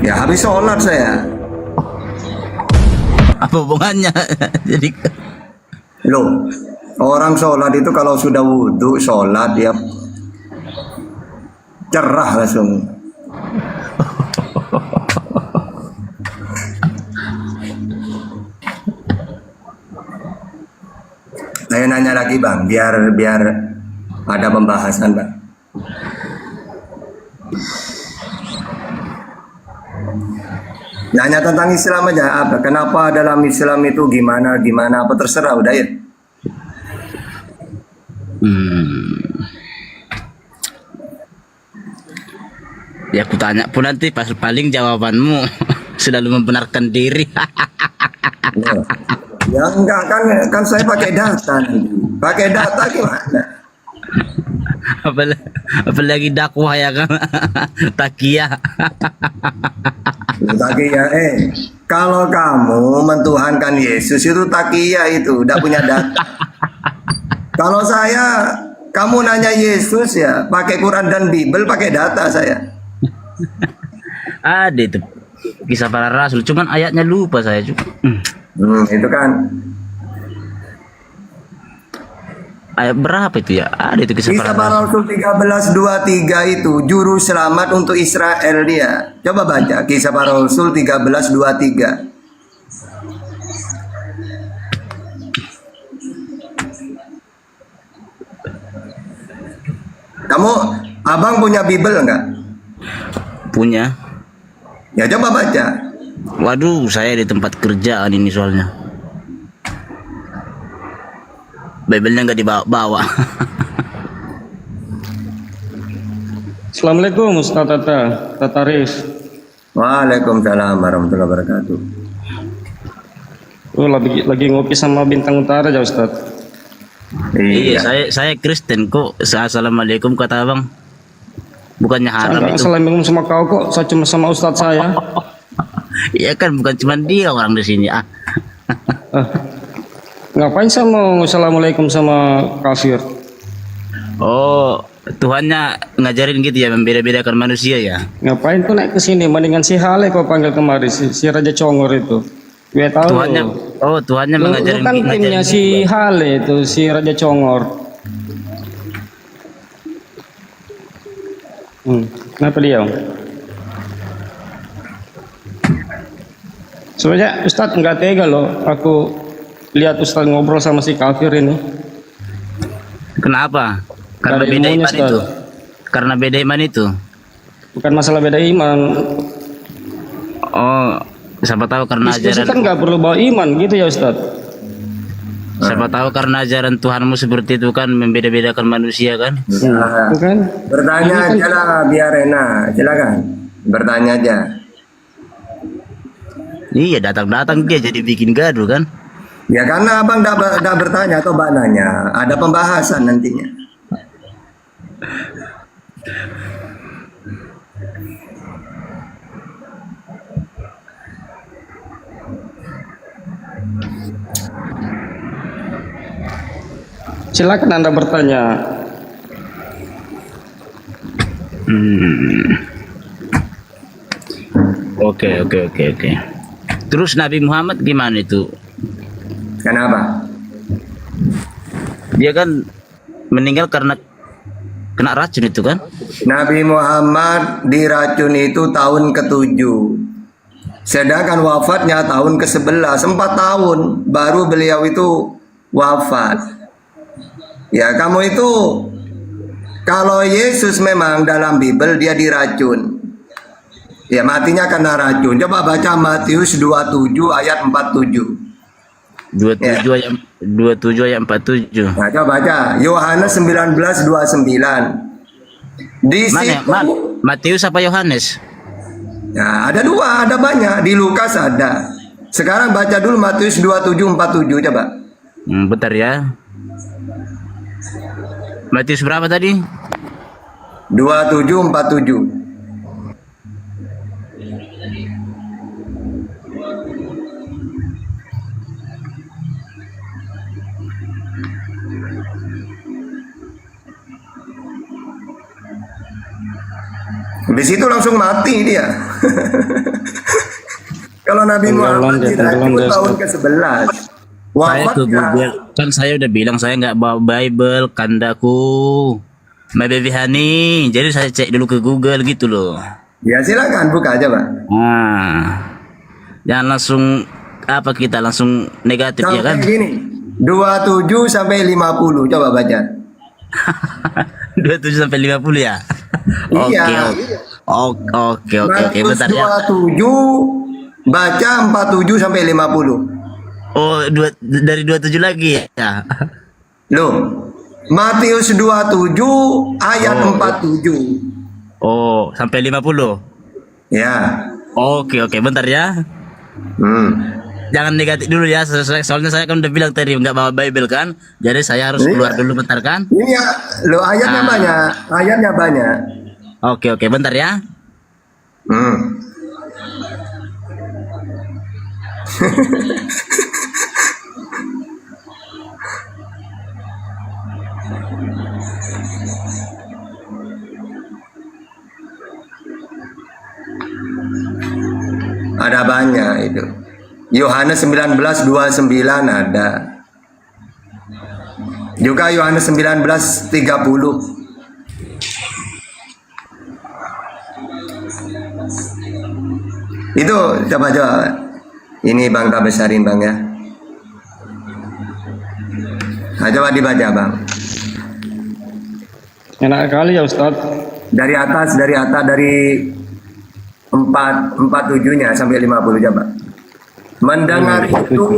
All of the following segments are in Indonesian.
Ya habis sholat saya. Apa hubungannya? Jadi Loh, orang sholat itu kalau sudah wudhu sholat dia cerah langsung. Saya nanya lagi bang, biar ada pembahasan bang. Nanya tentang Islam aja apa? Kenapa dalam Islam itu gimana apa terserah udah ya. ya aku tanya pun nanti pas paling jawabanmu selalu membenarkan diri. Ya enggak kan saya pakai data nanti. Pakai data gimana? Apalagi dakwah ya kan. Takia. Takia kalau kamu mentuhankan Yesus itu takia itu udah punya data. Kalau saya kamu nanya Yesus ya pakai Quran dan Bible pakai data saya. Ada itu kisah para rasul, cuman ayatnya lupa saya juga. Itu kan Ayat berapa itu ya? Ada itu kisah Kisah para para rasul. Rasul 13:23 itu juru selamat untuk Israel dia. Coba baca Kisah para Rasul 13:23. Kamu abang punya Bible enggak? Punya. Ya coba baca. Waduh, saya di tempat kerjaan ini soalnya. Bible-nya nggak dibawa-bawa. Assalamualaikum Ustaz Tata Arif. Waalaikumsalam warahmatullahi wabarakatuh. Oh, lagi ngopi sama Bintang Utara ya Ustaz. Iya, saya Kristen kok. Assalamualaikum kata abang. Bukannya haram itu. Assalamualaikum sama kau kok. Saya cuma sama Ustaz saya. Iya kan, bukan cuma dia orang di sini. Ngapain saya mau assalamualaikum sama kafir? Oh, Tuhannya ngajarin gitu ya, membeda-bedakan manusia ya. Ngapain kau naik ke sini? Mendingan si Hale kau panggil kemari, si Raja Congor itu. Gue tahu. Tuhannya lu mengajarin. kan timnya si Hale itu, si Raja Congor. Kenapa dia? Sebenarnya Ustadz nggak tega loh, aku lihat Ustadz ngobrol sama si kafir ini. Kenapa? Karena Nggak ada beda ilmunya, iman Ustaz. itu. Karena beda iman itu. Bukan masalah beda iman. Oh, siapa tahu karena Diskusi ajaran. kan nggak perlu bawa iman gitu ya Ustadz. Siapa tahu karena ajaran Tuhanmu seperti itu kan, membeda-bedakan manusia kan. Nah, Itu kan? bertanya Ini kan- aja lah biar enak. Silakan. Bertanya aja. Iya, datang-datang dia jadi bikin gaduh kan. Ya karena abang dah bertanya atau mbak nanya, ada pembahasan nantinya. Silakan Anda bertanya. Oke. Terus Nabi Muhammad gimana itu? Kenapa? Dia kan meninggal karena kena racun itu kan? Nabi Muhammad diracun itu tahun ke-7. Sedangkan wafatnya tahun ke-11, 4 tahun baru beliau itu wafat. Ya, kamu itu kalau Yesus memang dalam Bible dia diracun. Ya, matinya karena racun. Coba baca Matius 27 ayat 47. 27 ayat 47. Nah, coba baca Yohanes 19:29. Di Mana? situ Matius apa Yohanes? ya, ada dua, ada banyak. Di Lukas ada. Sekarang baca dulu Matius 27:47 coba. Bentar ya. Matius berapa tadi? 27:47. Habis itu langsung mati dia. Kalau Nabi Tenggelam Muhammad dia, tenggelam diracun dia, tahun Ustaz. ke-11. Saya ke Wafatnya. Google, kan saya udah bilang saya nggak bawa Bible, kandaku. My baby honey. Jadi saya cek dulu ke Google gitu loh. Ya silakan buka aja, Pak. Nah, jangan langsung apa kita langsung negatif ya Sampai kan? gini. 27 sampai 50. Coba baca. 27 sampai 50 ya. Oke, Iya. oke, bentar ya. 27 baca 47 sampai 50. Oh, dari 27 lagi ya. Loh, Matius 27 ayat Oh. 47. Oh, sampai 50. Ya. Oke, bentar ya. Hmm. Jangan negatif dulu ya, soalnya saya kan udah bilang tadi nggak bawa Bible kan, jadi saya harus Iya. keluar dulu bentar kan. Ini ya, lo ayatnya Ah. banyak, ayatnya banyak. Oke, bentar ya. Hmm. Ada banyak itu. Yohanes 19:29 ada. Juga Yohanes 19:30. Itu coba. Ini Bang tak besarin Bang ya. Nah, coba dibaca Bang. Enak kali ya Ustaz. Dari atas dari 47-nya sampai 50 coba. Mendengar itu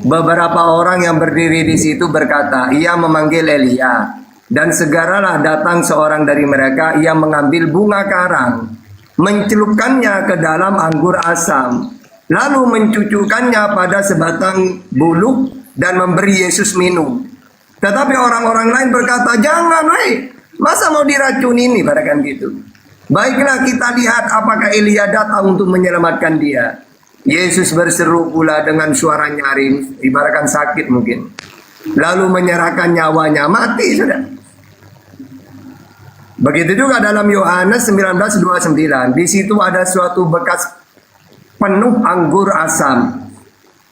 beberapa orang yang berdiri di situ berkata, ia memanggil Elia. Dan segeralah datang seorang dari mereka, ia mengambil bunga karang, mencelupkannya ke dalam anggur asam, lalu mencucukkannya pada sebatang bulu dan memberi Yesus minum. Tetapi orang-orang lain berkata, jangan weh, masa mau diracun ini, barakan gitu. Baiklah kita lihat apakah Elia datang untuk menyelamatkan dia. Yesus berseru pula dengan suara nyaring, ibaratkan sakit mungkin. Lalu menyerahkan nyawanya, mati sudah. Begitu juga dalam Yohanes 19:29, di situ ada suatu bekas penuh anggur asam.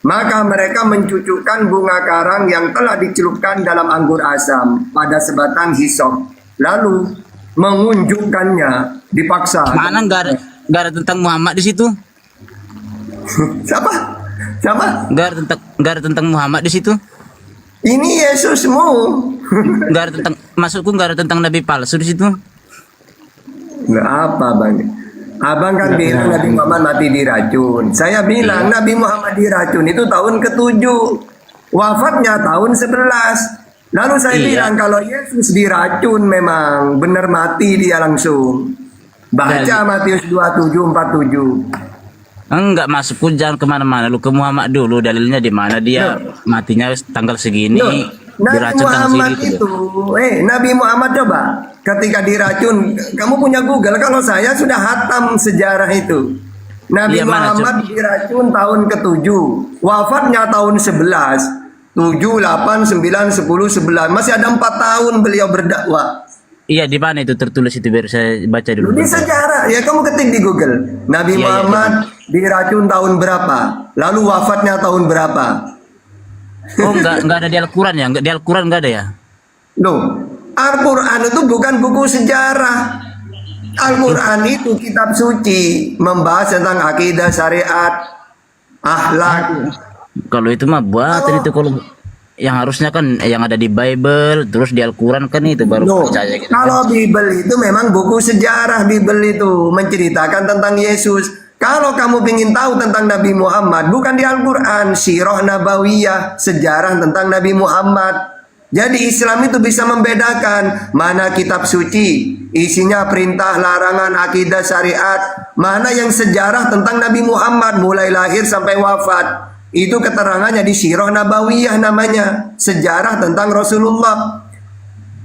Maka mereka mencucukkan bunga karang yang telah dicelupkan dalam anggur asam pada sebatang hisop, lalu mengunjukkannya dipaksa. Mana nggak ada tentang Muhammad di situ? Siapa? Nggak ada tentang Muhammad di situ? Ini Yesusmu. Nggak ada tentang masukku nggak ada tentang nabi palsu di situ. Nggak apa bang. Abang kan bilang Nabi Muhammad mati diracun. Saya bilang Nabi Muhammad diracun itu tahun ke-7. Wafatnya tahun 11. Lalu saya Iya. bilang kalau Yesus diracun memang benar mati dia langsung. Baca Dan- Matius 27:47. Enggak, masukku jangan kemana-mana, lu ke Muhammad dulu, dalilnya di mana dia matinya tanggal segini, Loh, Nabi diracun tanggal Muhammad segini itu, Nabi Muhammad coba ketika diracun, kamu punya Google, kalau saya sudah hatam sejarah itu. Nabi Iya, mana, Muhammad diracun tahun ke-7, wafatnya tahun 11, 7, 8, 9, 10, 11, masih ada 4 tahun beliau berdakwah. Iya, di mana itu tertulis itu biar saya baca dulu. Ini sejarah, ya kamu ketik di Google. Nabi Iya, Muhammad diracun tahun berapa, lalu wafatnya tahun berapa. Oh, enggak ada di Al-Qur'an ya? Enggak di Al-Qur'an enggak ada ya? Loh, Al-Quran itu bukan buku sejarah. Al-Quran itu kitab suci, membahas tentang akidah, syariat, akhlak. Kalau itu mah buatan itu, kalau yang harusnya kan yang ada di Bible, terus di Al-Qur'an kan itu baru Loh, percaya gitu. kalau Bible itu memang buku sejarah. Bible itu menceritakan tentang Yesus. Kalau kamu ingin tahu tentang Nabi Muhammad, bukan di Al-Quran, Sirah Nabawiyah, sejarah tentang Nabi Muhammad. Jadi Islam itu bisa membedakan mana kitab suci, isinya perintah, larangan, akidah, syariat, mana yang sejarah tentang Nabi Muhammad mulai lahir sampai wafat. Itu keterangannya di Sirah Nabawiyah namanya, sejarah tentang Rasulullah.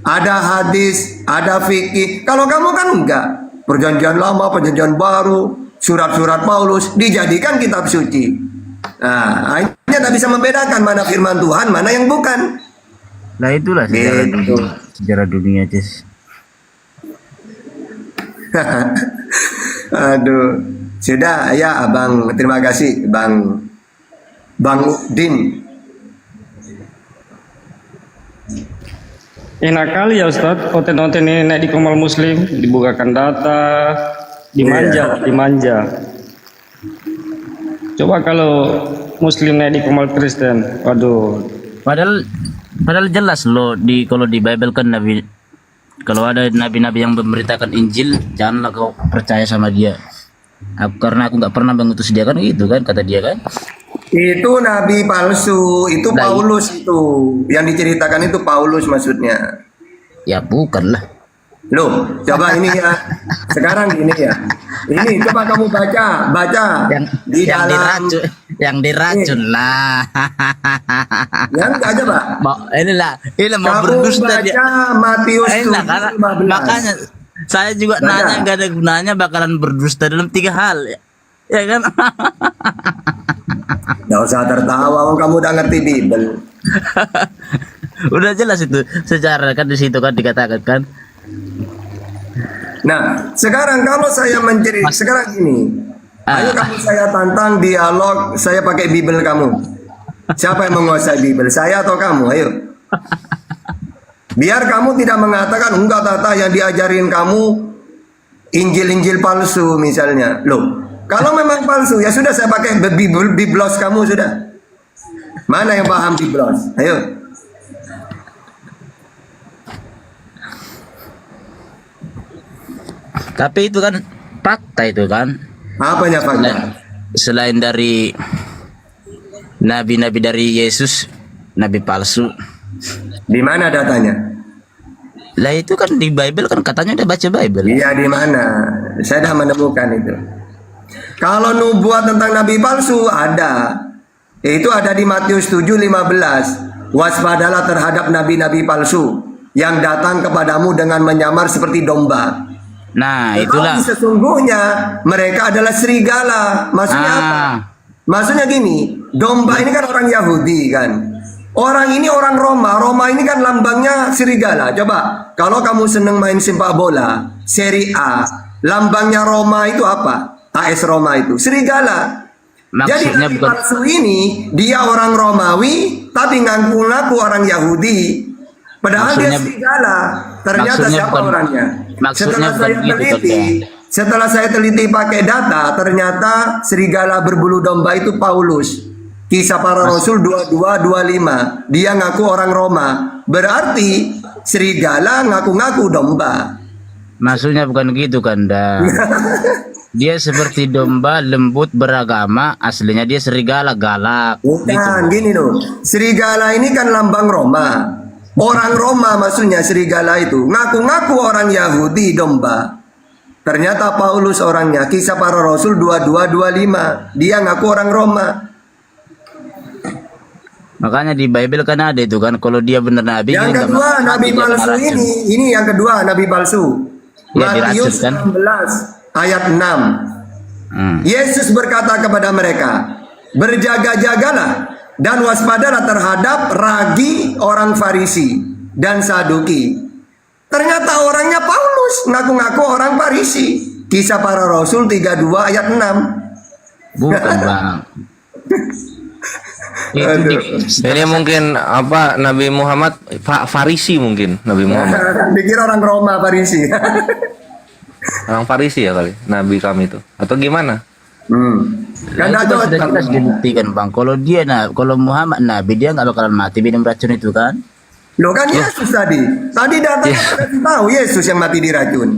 Ada hadis, ada fikih. Kalau kamu kan enggak, perjanjian lama, perjanjian baru, surat-surat Paulus dijadikan kitab suci. Nah, akhirnya tak bisa membedakan mana firman Tuhan, mana yang bukan. Nah, itulah sejarah Gitu. dunia, sejarah dunia, Cis. Aduh. Sudah, ya Abang. Terima kasih, Bang Udin. Enak kali ya Ustadz, konten-konten ini naik di Komal Muslim, dibukakan data, dimanja. Coba kalau Muslim naik di Komal Kristen, waduh. Padahal jelas loh kalau di Bible kan Nabi, kalau ada nabi-nabi yang memberitakan Injil, janganlah kau percaya sama dia. Karena aku nggak pernah mengutus dia kan, gitu kan kata dia kan. Itu nabi palsu, itu Paulus itu. Yang diceritakan itu Paulus maksudnya. Ya bukan lah. Loh, coba ini ya. Sekarang gini ya. Ini coba kamu baca di dalam yang diracun lah. yang aja, Pak. Inilah mau Kamu berdusta dia. baca Matius Enak, karena 7:15. makanya saya juga Baca. nanya, gak ada gunanya bakalan berdusta dalam 3 hal ya kan. Nggak usah tertawa, kamu udah ngerti Bible. Udah jelas itu secara kan di situ kan dikatakan kan. Nah, sekarang kalau saya sekarang ini, ayo kamu saya tantang dialog, saya pakai Bible kamu. Siapa yang menguasai Bible, saya atau kamu? Ayo. Biar kamu tidak mengatakan enggak Tata yang diajarin kamu Injil palsu misalnya. Loh, kalau memang palsu ya sudah saya pakai Biblos kamu sudah. Mana yang paham Biblos? Ayo. Tapi itu kan fakta itu kan. Apanya fakta? Selain dari nabi-nabi dari Yesus, nabi palsu. Di mana datanya? Lah itu kan di Bible kan katanya udah baca Bible. Iya, di mana? Saya dah menemukan itu. Kalau nubuat tentang nabi palsu ada. Itu ada di Matius 7:15. Waspadalah terhadap nabi-nabi palsu yang datang kepadamu dengan menyamar seperti domba. Nah, Tetapi itulah. sesungguhnya mereka adalah serigala. Maksudnya apa? Maksudnya gini, domba ini kan orang Yahudi kan. Orang ini orang Roma. Roma ini kan lambangnya serigala. Coba, kalau kamu seneng main sepak bola, Serie A, lambangnya Roma itu apa? AS Roma itu serigala. Jadi Maksudnya nabi bukan palsu ini dia orang Romawi tapi ngaku-ngaku orang Yahudi. Padahal dia Maksudnya- serigala. Ternyata maksudnya siapa bukan- orangnya? maksudnya bukan gitu, Setelah saya teliti pakai data, ternyata serigala berbulu domba itu Paulus. Kisah Para Rasul 22:25. Dia ngaku orang Roma. Berarti serigala ngaku-ngaku domba. Maksudnya bukan gitu kan, Dia seperti domba lembut beragama, aslinya dia serigala galak. Bukan, Gitu. gini loh. Serigala ini kan lambang Roma. Orang Roma maksudnya serigala itu. Ngaku-ngaku orang Yahudi domba. Ternyata Paulus orangnya. Kisah Para Rasul 22:25. Dia ngaku orang Roma. Makanya di Bible kan ada itu kan, kalau dia benar nabi. Yang dia nggak kedua, mati, nabi dia palsu kena racun. ini yang kedua, nabi palsu. Ya, diracun, Matius kan? 16 ayat 6. Yesus berkata kepada mereka, berjaga-jagalah dan waspadalah terhadap ragi orang Farisi dan Saduki. Ternyata orangnya Paulus, ngaku-ngaku orang Farisi. Kisah Para Rasul 32 ayat 6. Bukan bang. Itu Aduh. Ini mungkin apa Nabi Muhammad Farisi mungkin Nabi Muhammad. Dikira orang Roma Farisi. Orang Farisi ya kali Nabi kami itu. Atau gimana? Kan Nah, itu ada kan sudah jelas dibuktikan bang. Kalau Muhammad nabi dia nggak bakalan mati minum racun itu kan. Loh kan Yesus tadi. Tadi datang kasih tahu Yesus yang mati diracun.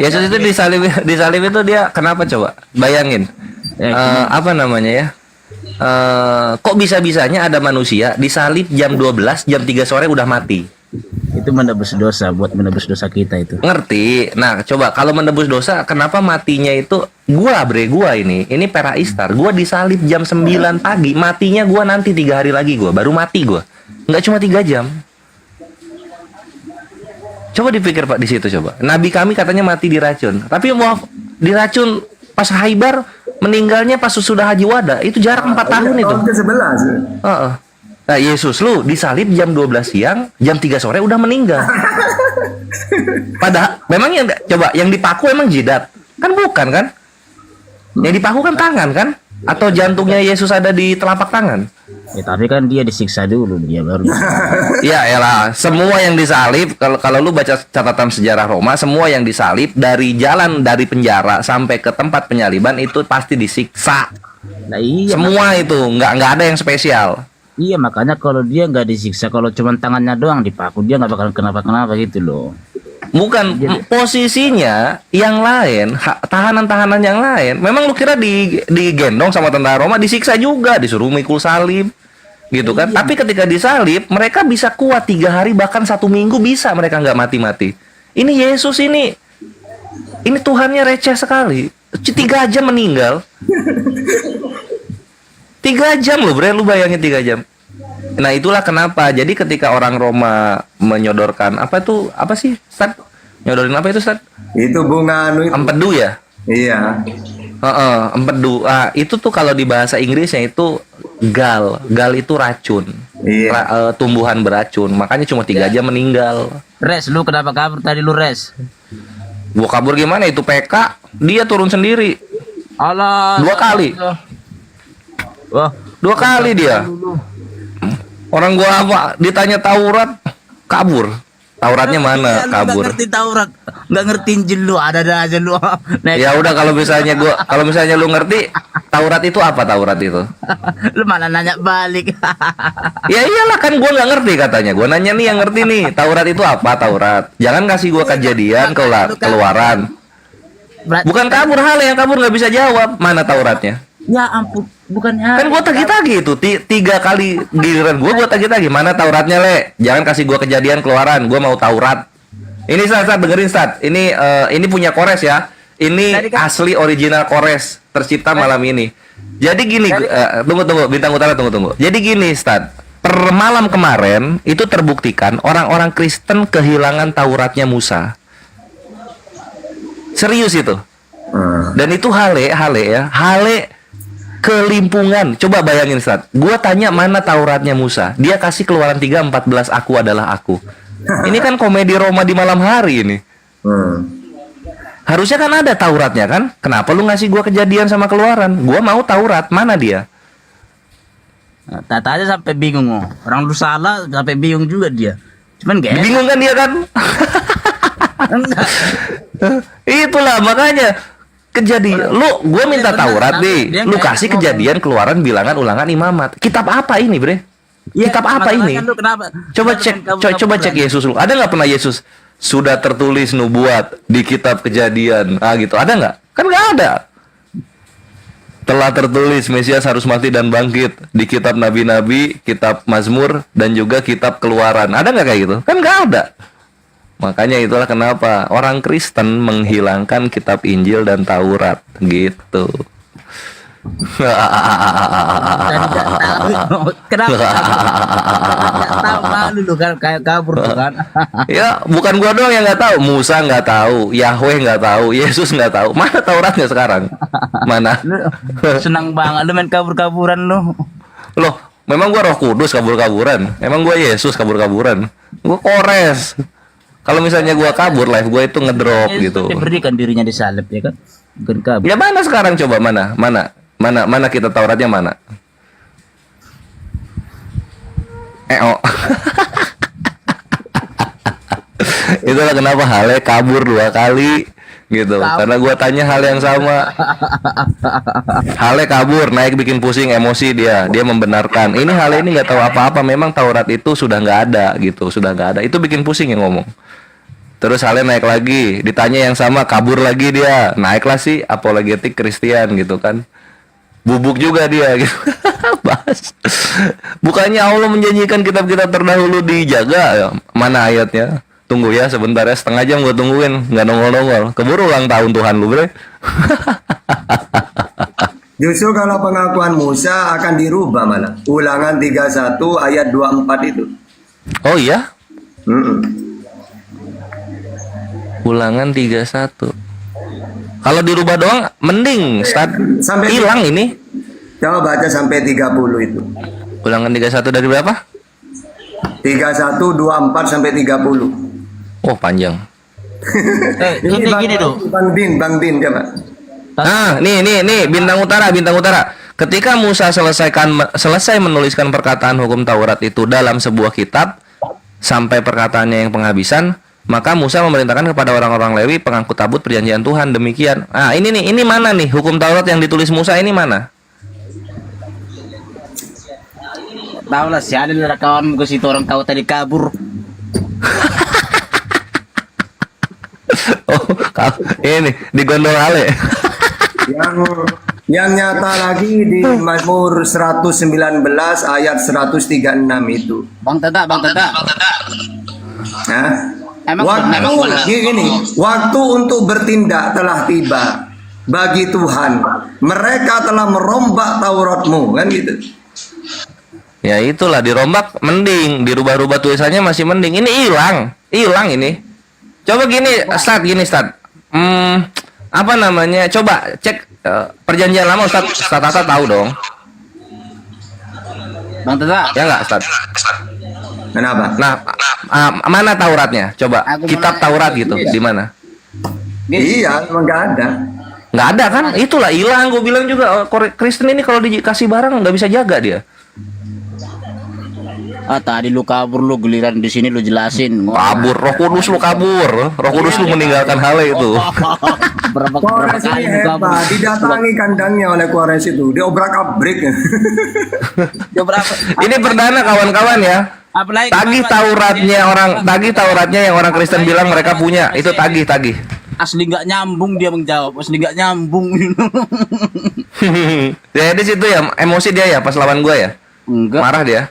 Yesus itu disalib itu dia kenapa coba? Bayangin. Apa namanya ya? Kok bisa-bisanya ada manusia disalib jam 12, jam 3 sore udah mati? Itu menebus dosa, buat menebus dosa kita itu. Ngerti? Nah, coba kalau menebus dosa, kenapa matinya itu gua ini Pera Istar, gua disalib jam 9 pagi, matinya gua nanti 3 hari lagi baru mati gua. Nggak cuma 3 jam. Coba dipikir Pak di situ coba. Nabi kami katanya mati diracun, tapi mau diracun pas Haibar, meninggalnya pas sudah Haji Wada, itu jarak 4 tahun itu. Tahun ke-11. Heeh. Nah, Yesus lu disalib jam 12 siang, jam 3 sore udah meninggal. Padahal memang yang coba yang dipaku emang jidat. Kan bukan kan? Yang di paku kan tangan kan? Atau jantungnya Yesus ada di telapak tangan? Ya, tapi kan dia disiksa dulu dia baru. Ya elah, semua yang disalib, kalau lu baca catatan sejarah Roma, semua yang disalib dari jalan dari penjara sampai ke tempat penyaliban itu pasti disiksa. Nah, iya. Semua itu nggak ada yang spesial. Iya, makanya kalau dia nggak disiksa, kalau cuma tangannya doang dipaku, dia nggak bakal kenapa-kenapa gitu loh. Bukan posisinya yang lain, tahanan-tahanan yang lain. Memang lu kira digendong sama tentara Roma disiksa juga, disuruh mikul salib, gitu kan? Tapi ketika disalib, mereka bisa kuat 3 hari bahkan 1 minggu bisa mereka nggak mati-mati. Ini Yesus ini Tuhannya receh sekali. 3 jam meninggal. 3 jam loh, bre, lu bayangin 3 jam. Nah itulah kenapa. Jadi ketika orang Roma menyodorkan apa sih, Stat? Nyodorin apa itu, Stat? Itu bunga anu itu. Empedu ya? Iya. Empedu. Itu tuh kalau di bahasa Inggrisnya itu gal. Gal itu racun. Iya. Tumbuhan beracun. Makanya cuma 3 jam meninggal. Res, lu kenapa kabur tadi lu, Res? Gua kabur gimana? Itu PK. Dia turun sendiri. Alah. 2 kali. Wah, 2 kali dia. Orang gua apa? Ditanya Taurat, kabur. Tauratnya mana? Kabur. Nggak ngerti Taurat, nggak ngerti Injil lu, ada aja lu. Ya udah kalau misalnya lu ngerti Taurat itu apa Taurat itu? Lu malah nanya balik. Ya iyalah kan gua nggak ngerti katanya. Gua nanya nih yang ngerti nih. Taurat itu apa Taurat? Jangan kasih gua Kejadian, Keluaran. Bukan kabur, hal yang kabur nggak bisa jawab. Mana Tauratnya? Ya ampun, bukannya. Kan gua tagi-tagi itu 3 kali giliran gua tagi-tagi. Mana Tauratnya, Le? Jangan kasih gua Kejadian, Keluaran. Gua mau Taurat. Ini Stat, dengerin Stat. Ini punya Kores ya. Ini asli original Kores tercipta malam ini. Jadi gini, tunggu Bintang Utara tunggu. Jadi gini, Stat. Per malam kemarin itu terbuktikan orang-orang Kristen kehilangan Tauratnya Musa. Serius itu. Dan itu Hale kelimpungan. Coba bayangin, Stat. Gua tanya mana Tauratnya Musa. Dia kasih Keluaran 3:14, aku adalah aku. Ini kan komedi Roma di malam hari ini. Harusnya kan ada Tauratnya kan? Kenapa lu ngasih gua Kejadian sama Keluaran? Gua mau Taurat, mana dia? Tata aja sampai bingung. Orang lu salah sampai bingung juga dia. Cuman gak Bingung kan dia kan? Itulah makanya Kejadian, gue minta Taurat deh, lu kasih Kejadian, Keluaran, Bilangan, Ulangan, Imamat. Kitab apa ini, bre? Kitab apa ini? Coba cek Yesus lu. Ada nggak pernah Yesus sudah tertulis nubuat di Kitab Kejadian? Gitu. Ada nggak? Kan nggak ada. Telah tertulis Mesias harus mati dan bangkit di Kitab Nabi-Nabi, Kitab Mazmur, dan juga Kitab Keluaran. Ada nggak kayak gitu? Kan nggak ada. Makanya itulah kenapa orang Kristen menghilangkan kitab Injil dan Taurat gitu. Kenapa? Nggak tahu, malu lu kan kayak kabur tuh kan. Ya bukan gua doang yang nggak tahu. Musa nggak tahu, Yahweh nggak tahu, Yesus nggak tahu. Mana Tauratnya sekarang? Mana? Lu senang banget lu main kabur-kaburan lu. Loh, memang gua Roh Kudus kabur-kaburan. Emang gua Yesus kabur-kaburan. Gua Kores. Kalau misalnya gua kabur, live gua itu ngedrop gitu. Dia berikan dirinya disalib ya kan. Bukan kabur. Ya mana sekarang coba mana kita Tauratnya mana? Itulah kenapa Hale kabur 2 kali gitu. Karena gua tanya hal yang sama. Hale kabur, naik bikin pusing, emosi dia membenarkan. Ini Hale ini nggak tahu apa-apa. Memang Taurat itu sudah nggak ada gitu, sudah nggak ada. Itu bikin pusing yang ngomong. Terus Hale naik lagi, ditanya yang sama, kabur lagi dia. Naiklah sih apologetik Kristen gitu kan. Bubuk juga dia gitu. Bahas. Bukannya Allah menjanjikan kitab-kitab terdahulu dijaga ya? Mana ayatnya? Tunggu ya sebentar ya, setengah jam gue tungguin, nggak nongol-nongol. Keburu ulang tahun Tuhan lu, bre. Justru kalau pengakuan Musa akan dirubah malah. Ulangan 31 ayat 24 itu. Oh iya? Mm-mm. Ulangan 31. Kalau dirubah doang mending Sampai hilang ini. Coba baca sampai 30 itu. Ulangan 31 dari berapa? 31 24 sampai 30. Oh, panjang. Gini tuh. Bang Din coba. Nah, nih bintang utara. Ketika Musa selesai menuliskan perkataan hukum Taurat itu dalam sebuah kitab sampai perkataannya yang penghabisan, maka Musa memerintahkan kepada orang-orang Lewi pengangkut tabut perjanjian Tuhan demikian. Ah, ini mana nih hukum Taurat yang ditulis Musa ini mana? Tahu lah, si ada kawan gue situ orang tahu tadi kabur. Oh, ini di Gondol Ale. Yang nyata lagi di Mazmur 119 ayat 136 itu. Bang Tata. Nah, Emang waktu untuk bertindak telah tiba bagi Tuhan. Mereka telah merombak Tauratmu, kan gitu. Ya itulah, dirombak mending, dirubah-rubah tulisannya masih mending. Ini hilang ini. Coba gini, start. Apa namanya? Coba cek perjanjian lama, Ustaz Tata tahu dong. Bang Tata. Ya nggak, Ustaz? Kenapa? Nah, mana Tauratnya? Coba kitab Taurat gitu, di mana? Iya, emang nggak ada. Nggak ada kan? Itulah hilang. Gue bilang juga Kristen ini kalau dikasih barang nggak bisa jaga dia. Tadi lu kabur, lu giliran di sini lu jelasin. Kabur, Roh Kudus lu kabur. Roh Kudus lu meninggalkan hal itu. berapa Kores kali ini lu kabur? hebat, didatangi kandangnya oleh Kores itu, dia obrak-abrik. Dia berapa? Ini perdana kawan-kawan ya. Apalagi Tagih Tauratnya yang orang Kristen bilang mereka punya. Itu tagih. asli nggak nyambung dia menjawab. Asli nggak nyambung. Jadi situ ya emosi dia ya pas lawan gue ya. Enggak. Marah dia.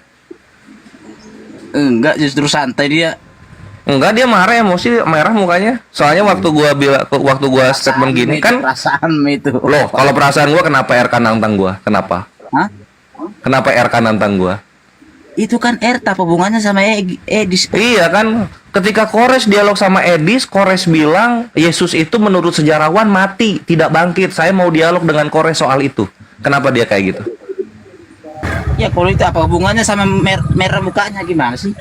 Enggak, justru santai dia. Enggak, dia marah, emosi, merah mukanya. Soalnya waktu gua statement gini kan, Perasaan itu. loh, kalau perasaan gua kenapa RK nantang gua? Kenapa? Hah? Kenapa RK nantang gua? Itu kan apa hubungannya sama Edis? Iya kan, ketika Kores dialog sama Edis, Kores bilang Yesus itu menurut sejarawan mati, tidak bangkit. Saya mau dialog dengan Kores soal itu. Kenapa dia kayak gitu? Ya kalau itu apa hubungannya sama merah mukanya gimana sih?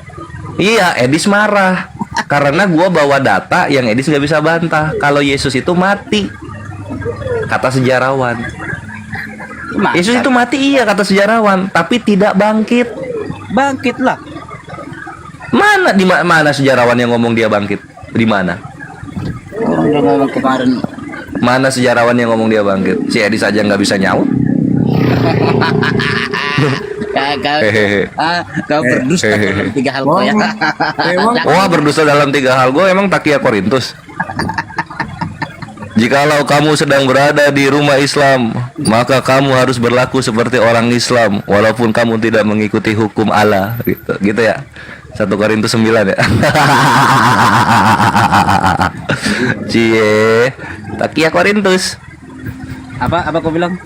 Iya, Edis marah karena gua bawa data yang Edis nggak bisa bantah. Kalau Yesus itu mati, kata sejarawan. Yesus itu mati, iya kata sejarawan, tapi tidak bangkit. Bangkit lah. Mana sejarawan yang ngomong dia bangkit? Di mana? Orang udah ngomong kemarin. Mana sejarawan yang ngomong dia bangkit? Si Edis aja nggak bisa nyaut. Kau berdusta dalam 3 hal kau ya. Wah, berdusta dalam 3 hal. Gue emang takia Korintus. Jikalau kamu sedang berada di rumah Islam, maka kamu harus berlaku seperti orang Islam, walaupun kamu tidak mengikuti hukum Allah. Gitu ya. 1 Korintus 9 ya. Cie, takia Korintus. Apa kau bilang?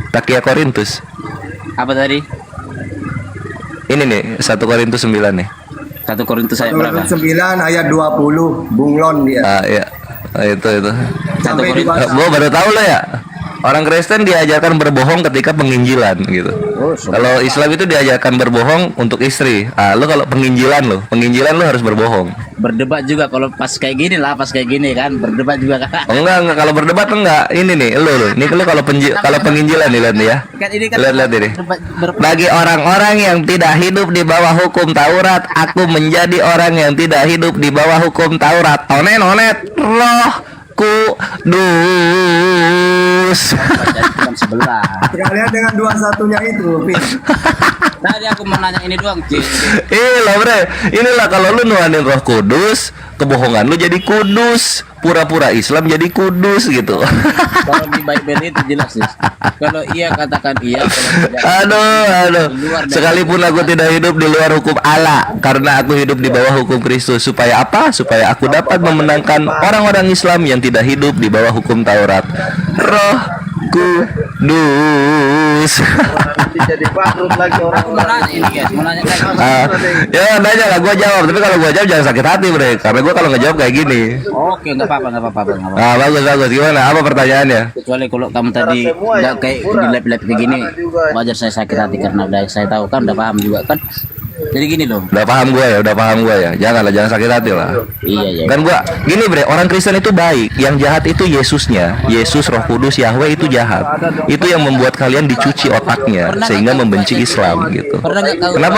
Takia Korintus. Apa tadi? Ini nih 1 Korintus 9 nih. 1 Korintus ayat berapa? 9 ayat 20, bunglon dia. Ya. Itu. Sampai Korintus. 21. Gua baru tahu lo ya. Orang Kristen diajarkan berbohong ketika penginjilan gitu. Kalau Islam itu diajarkan berbohong untuk istri. Lo kalau penginjilan lo harus berbohong. Berdebat juga kalau pas kayak gini kan, berdebat juga kan. Enggak, kalau berdebat enggak. Ini nih, lo. Ini lo kalau penginjilan nih lihat nih ya. Kan ini kan Lihat ini. Bagi orang-orang yang tidak hidup di bawah hukum Taurat, aku menjadi orang yang tidak hidup di bawah hukum Taurat. Onet, Roh Kudus. jam 11. Sekalian dengan 21-nya itu, Pin. Tadi aku mau nanya ini doang, Ci. Inilah bre, inilah kalau lu nuanin Roh Kudus, kebohongan lu jadi kudus, pura-pura Islam jadi kudus gitu. Kalau di Bible itu jelas sih. Kalau iya katakan iya, kalau tidak Aduh. Sekalipun aku tidak hidup di luar hukum Allah, karena aku hidup di bawah hukum Kristus. Supaya apa? Supaya aku dapat memenangkan orang-orang Islam yang tidak hidup di bawah hukum Taurat. Roh Kudus. Jadi bangkrut lagi orang. aku mau nanya ini guys, mau nanya lagi. Ya nanya lah, gua jawab. Tapi kalau gua jawab jangan sakit hati bre, karena gua kalau nggak jawab kayak gini. Oke, nggak apa-apa. Bagus. Gimana? Apa pertanyaannya? Kecuali kalau kamu tadi nggak kayak di lab kayak gini, wajar saya sakit hati karena udah saya tahu kan, udah paham juga kan. Jadi gini loh. Udah paham gua ya. Jangan sakit hati lah. Iya. Kan gua gini bre, orang Kristen itu baik, yang jahat itu Yesusnya, Yesus, Roh Kudus, Yahweh itu jahat. Itu yang membuat kalian dicuci otaknya sehingga membenci Islam gitu. Kenapa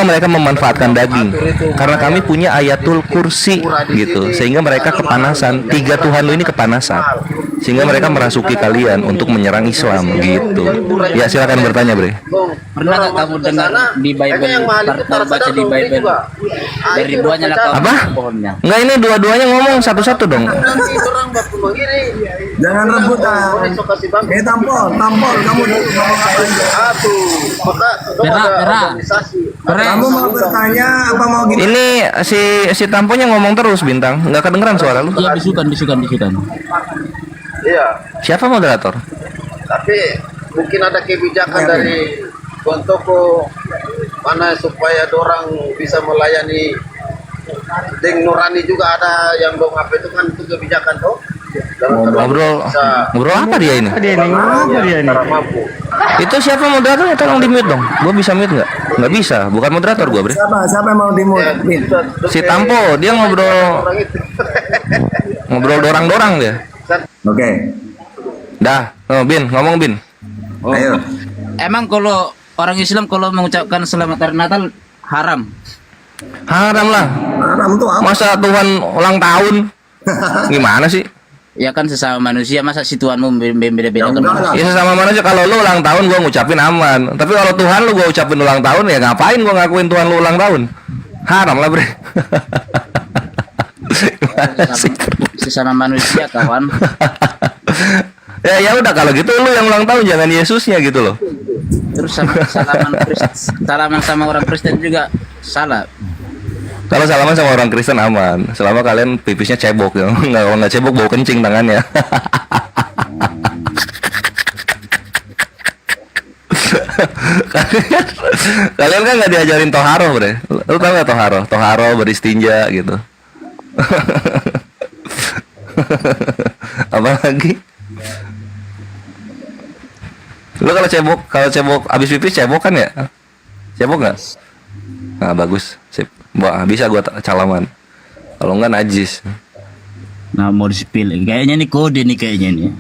mereka memanfaatkan daging? Karena kami punya ayatul kursi gitu, sehingga mereka kepanasan. 3 Tuhan lu ini kepanasan, sehingga mereka merasuki kalian untuk menyerang Islam gitu. Ya silakan bertanya bre. Pernah nggak kamu dengar di Bible, baca di Bible dari buahnya lah kamu Apa? pohonnya? Enggak, ini dua-duanya ngomong satu-satu dong. Nanti orang baku begini. Jangan rebutan. Tampol kamu Satu. Maka Pera. Kamu mau bertanya apa mau gini? Ini si tamponya ngomong terus Bintang, nggak kedengeran suara lu. Iya, bisukan. Iya. Siapa moderator? Tapi mungkin ada kebijakan dari Tuan Toko mana supaya orang bisa melayani Deng Nurani juga ada yang dong apa itu kan itu kebijakan toh. Ngobrol apa dia ini? Apa dia ini? Mampu. Itu siapa moderatornya? Tolong di mute dong. Gua bisa mute nggak? Nggak bisa. Bukan moderator gua bre. Siapa yang mau dimulai? Si Tampo dia ngobrol dorang-dorang dia. Oke. Dah, Bin ngomong Bin. Ayo. Emang kalau orang Islam kalau mengucapkan selamat hari Natal haram? Haram lah. Haram tuh apa? Masa Tuhan ulang tahun? Gimana sih? Ya kan sesama manusia, masa si Tuhanmu beda-beda kan? Ya sesama manusia, kalau lu ulang tahun gua ngucapin aman. Tapi kalau Tuhan lu gua ucapin ulang tahun, ya ngapain gua ngakuin Tuhan lu ulang tahun? Haram lah bre. Sesama manusia kawan. Ya udah kalau gitu lu yang ulang tahun jangan Yesusnya gitu loh. Terus salaman sama orang Kristen juga salah. Kalau salaman sama orang Kristen aman, selama kalian pipisnya cebok ya. Kalau nggak cebok bau kencing tangannya. Kalian kan nggak diajarin toharo bre. Lu tau nggak toharo? Toharo beristinja gitu. Apa lagi? Lu kalau cebok abis pipis cebok kan ya? Cebok nggak? Nah bagus, sip. Wah, bisa gua calaman. Kalau enggak najis. Nah mau disipil, kayaknya nih kode nih kayaknya nih.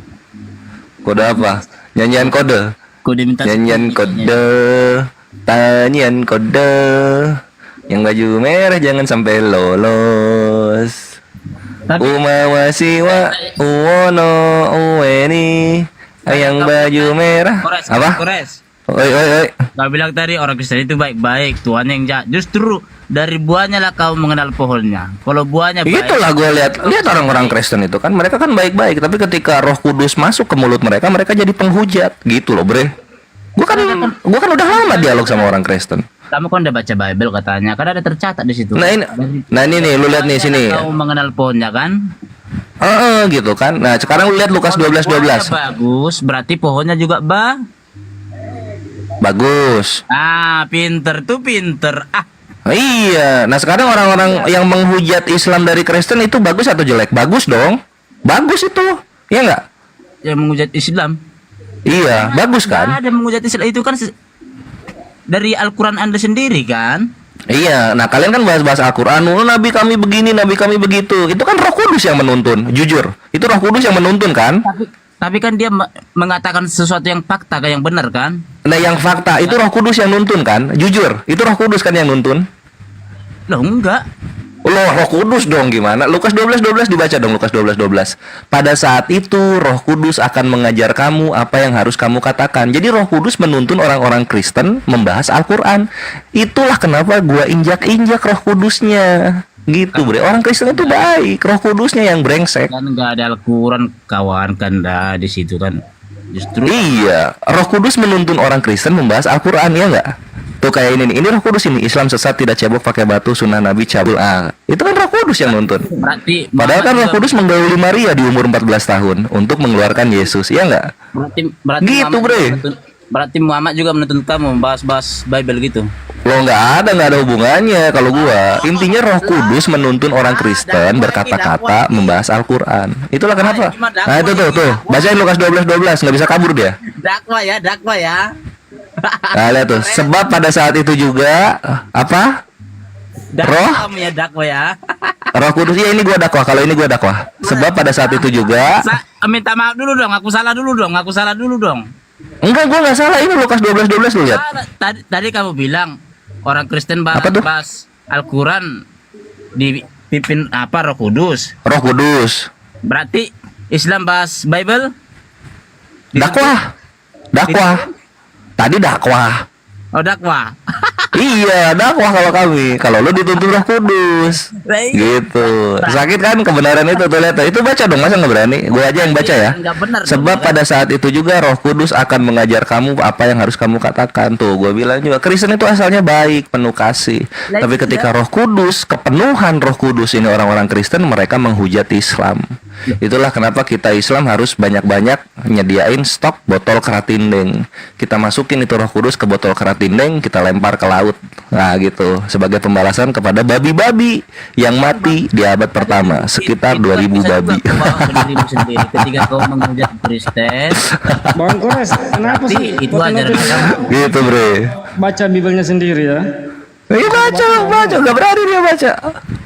Kode apa? Nyanyian kode. Kode minta. Nyanyian kode. Tanyian kode. Yang baju merah jangan sampai lolos. Umawasiwa uwono uweni. Yang baju merah. Apa? Oi. Kau bilang tadi orang Kristen itu baik-baik, Tuhan yang jahat. Justru dari buahnya lah kau mengenal pohonnya. Kalau buahnya baik, Itulah gue lihat orang-orang Kristen itu kan mereka kan baik-baik, tapi ketika Roh Kudus masuk ke mulut mereka jadi penghujat gitu loh, bre. Gue kan udah lama dialog sama orang Kristen. kamu kan udah baca Bible katanya, kan ada tercatat di situ. Nah ini nih, lu lihat nih sini. Kau mengenal pohonnya kan? Gitu kan. Nah sekarang lu lihat Lukas 12:12. Bagus, berarti pohonnya juga Bagus. Pinter tuh pinter. Iya. Nah sekarang orang-orang yang menghujat Islam dari Kristen itu bagus atau jelek? Bagus dong. Bagus itu. Iya nggak? Yang menghujat Islam. Iya, bagus kan? Nggak ada menghujat Islam itu kan dari Al-Quran Anda sendiri kan? Iya. Nah kalian kan bahas-bahas Al-Quran. Nabi kami begini, Nabi kami begitu. Itu kan Roh Kudus yang menuntun. Jujur. Itu Roh Kudus yang menuntun kan? Tapi kan dia mengatakan sesuatu yang fakta, yang benar kan? Nah yang fakta itu Roh Kudus yang nuntun kan? Jujur, itu Roh Kudus kan yang nuntun? Loh enggak. Loh Roh Kudus dong gimana? Lukas 12:12 dibaca dong, Lukas 12:12. Pada saat itu Roh Kudus akan mengajar kamu apa yang harus kamu katakan. Jadi Roh Kudus menuntun orang-orang Kristen membahas Al-Quran. Itulah kenapa gua injak-injak Roh Kudusnya. Gitu bre, orang Kristen itu baik, Roh Kudusnya yang brengsek. Kan nggak ada Al-Quran kawan kan dah di situ kan. Justru iya, Roh Kudus menuntun orang Kristen membahas Al-Quran ya nggak? Tuh kayak ini nih, ini Roh Kudus ini, Islam sesat tidak cebok pakai batu, sunnah Nabi cabul. Itu kan Roh Kudus yang nuntun. berarti Padahal kan Roh Kudus menggauli Maria di umur 14 tahun untuk mengeluarkan Yesus, ya nggak? berarti Gitu, bre. Berarti Muhammad juga menuntun kamu membahas Bible gitu. Lo nggak ada hubungannya kalau gua. Intinya Roh Kudus menuntun orang Kristen berkata-kata membahas Al-Quran. Itulah kenapa. Nah itu tuh, bacain Lukas 12:12, nggak bisa kabur dia. Dakwah ya. Nah, lihat tuh. Sebab pada saat itu juga apa? Roh? Kamu ya dakwah ya. Roh Kudus. Ya, ini gua dakwah. Kalau ini gua dakwah. Sebab pada saat itu juga Minta maaf dulu dong, aku salah dulu dong. enggak, gua nggak salah. Ini Lukas 12:12 lu lihat. Tadi kamu bilang orang Kristen Apa tuh? bahas Al-Quran dipimpin apa Roh Kudus. Roh Kudus. Berarti Islam bahas Bible? Dakwah. Tadi dakwah. Oh dakwah. Iya, dakwah kalau kami. Kalau lu dituntut Roh Kudus. Lah, iya. Gitu. Sakit kan kebenaran itu tuh lihat. Itu baca dong, masa nggak berani? Gue aja yang baca ya. Nggak benar dong, Sebab kan? pada saat itu juga Roh Kudus akan mengajar kamu apa yang harus kamu katakan. Tuh, gue bilang juga Kristen itu asalnya baik, penuh kasih. Lah, Tapi ketika iya. Roh Kudus, kepenuhan Roh Kudus ini orang-orang Kristen mereka menghujat Islam. Itulah kenapa kita Islam harus banyak-banyak nyediain stok botol keratindeng. Kita masukin itu Roh Kudus ke botol keratindeng, kita lempar ke laut. Nah, gitu. Sebagai pembalasan kepada babi-babi yang mati di abad pertama, sekitar 2000 babi. Ketika kau menghujat Kristen, Bang Kores, kenapa berarti sih? itu Foto ajaran notif agama. Gitu, Bre. baca Bibelnya sendiri ya? Ini baca, nggak berani dia baca.